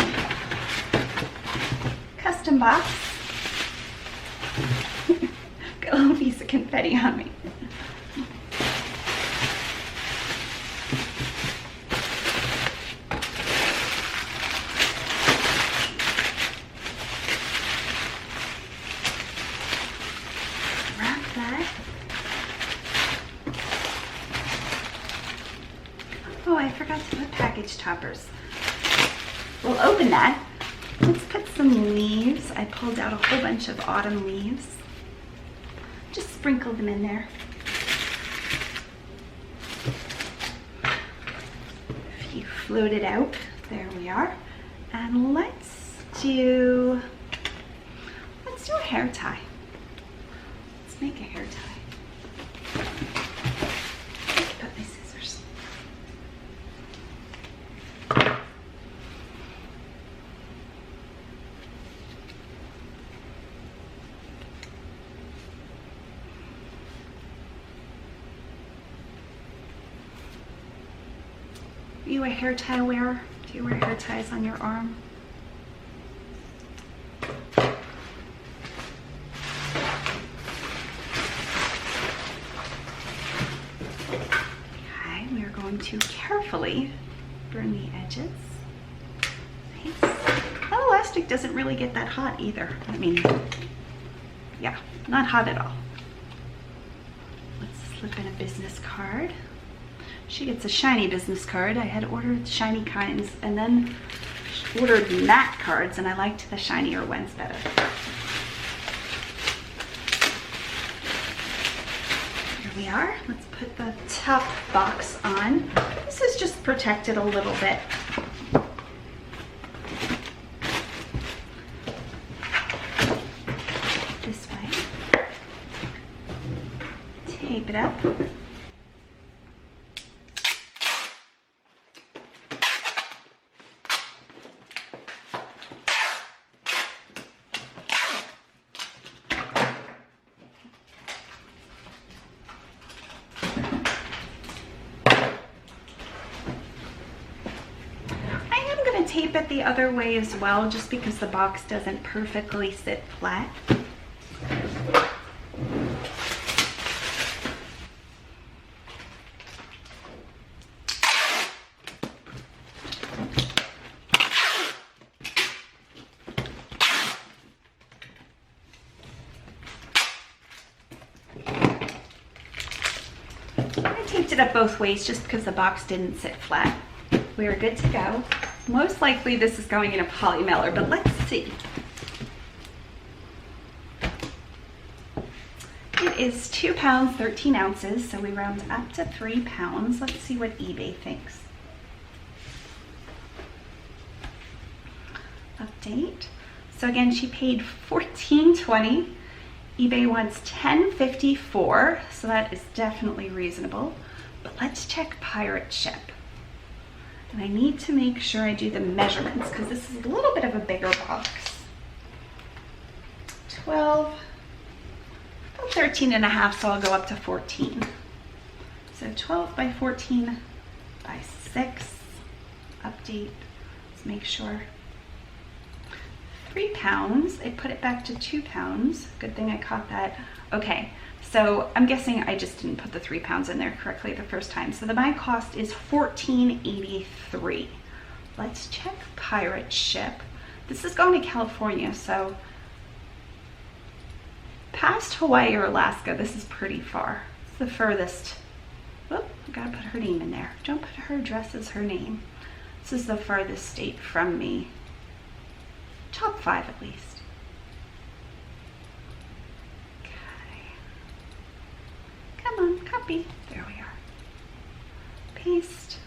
Custom box. Got a little piece of confetti on me. Oh, I forgot to put package toppers. We'll open that. Let's put some leaves. I pulled out a whole bunch of autumn leaves. Just sprinkle them in there. If you float it out, there we are. And let's do a hair tie. Let's make a hair tie. Put my scissors. Are you a hair tie wearer? Do you wear hair ties on your arm? Okay, we are going to carefully burn the edges. Nice. That elastic doesn't really get that hot either. I mean, yeah, not hot at all. Let's slip in a business card. She gets a shiny business card. I had ordered shiny kinds and then ordered matte cards, and I liked the shinier ones better. Here we are. Let's put the top box on. This is just protected a little bit. This way. Tape it up. Tape it the other way as well, just because the box doesn't perfectly sit flat. I taped it up both ways just because the box didn't sit flat. We're good to go. Most likely this is going in a poly mailer, but let's see. It is 2 pounds, 13 ounces, so we round up to 3 pounds. Let's see what eBay thinks. Update. So again, she paid $14.20. eBay wants $10.54, so that is definitely reasonable. But let's check pirate ship. And I need to make sure I do the measurements because this is a little bit of a bigger box. 12, 13 and a half, so I'll go up to 14. So 12 by 14 by 6. Update, let's make sure. 3 pounds, I put it back to 2 pounds. Good thing I caught that. Okay. So I'm guessing I just didn't put the 3 pounds in there correctly the first time. So the buy cost is $14.83. Let's check pirate ship. This is going to California, so past Hawaii or Alaska, this is pretty far. It's the furthest. Oh, I gotta put her name in there. Don't put her address as her name. This is the farthest state from me. Top 5 at least. Come on, copy. There we are. Paste.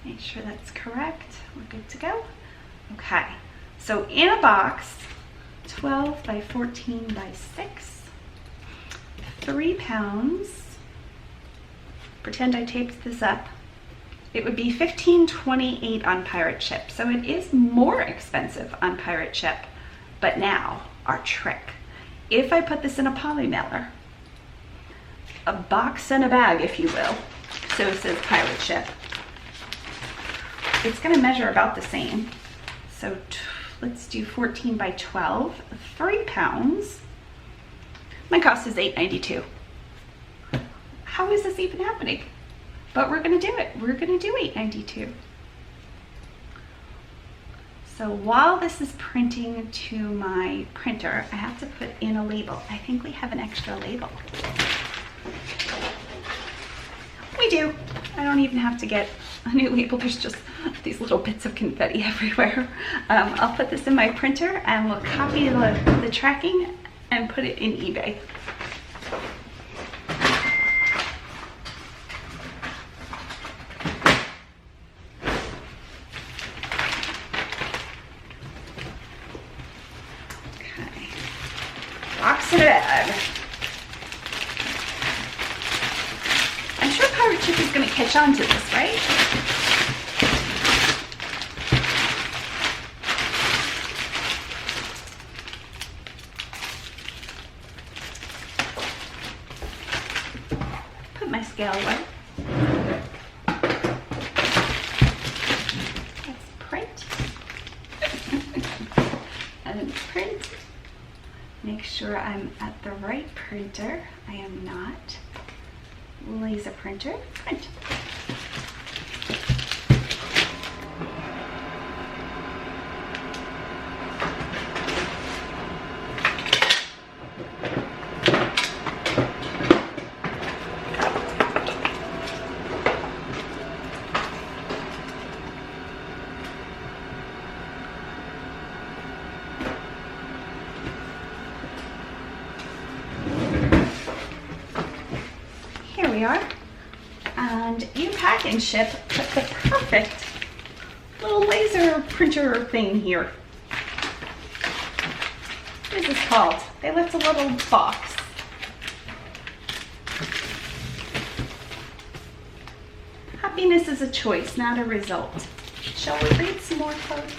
Make sure that's correct. We're good to go. Okay, so in a box, 12 by 14 by 6, 3 pounds. Pretend I taped this up. it would be $15.28 on pirate ship. So it is more expensive on pirate ship. But now, our trick. If I put this in a poly mailer, a box and a bag, if you will, so it says pirate ship, it's gonna measure about the same. So let's do 14 by 12, 3 pounds. My cost is $8.92. How is this even happening? But we're gonna do it. We're gonna do $8.92. So while this is printing to my printer, I have to put in a label. I think we have an extra label. We do. I don't even have to get a new label. There's just these little bits of confetti everywhere. I'll put this in my printer and we'll copy the tracking and put it in eBay. Okay. Box and a bag. I'm sure pirate ship is going to catch on to this, right? Put my scale away. Let's print. And print. Make sure I'm at the right printer. I am not. Laser printer, print. Here we are. And you pack and ship with the perfect little laser printer thing here. What is this called? They left a little box. Happiness is a choice, not a result. Shall we read some more quotes?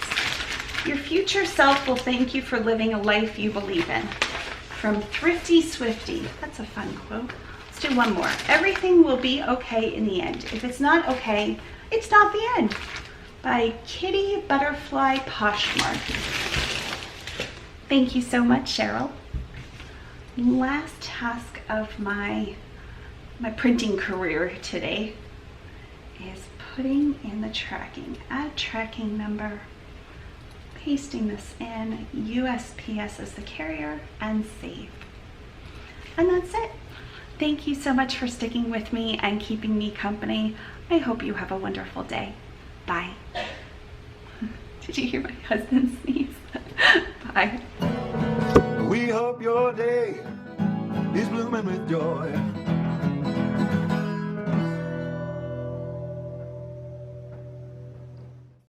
Your future self will thank you for living a life you believe in. From Thrifty Swifty. That's a fun quote. Let's do one more. Everything will be okay in the end. If it's not okay, it's not the end. By Kitty Butterfly Poshmark. Thank you so much, Cheryl. Last task of my printing career today is putting in the tracking. Add tracking number, pasting this in, USPS as the carrier, and save. And that's it. Thank you so much for sticking with me and keeping me company. I hope you have a wonderful day. Bye. Did you hear my husband sneeze? Bye. We hope your day is blooming with joy.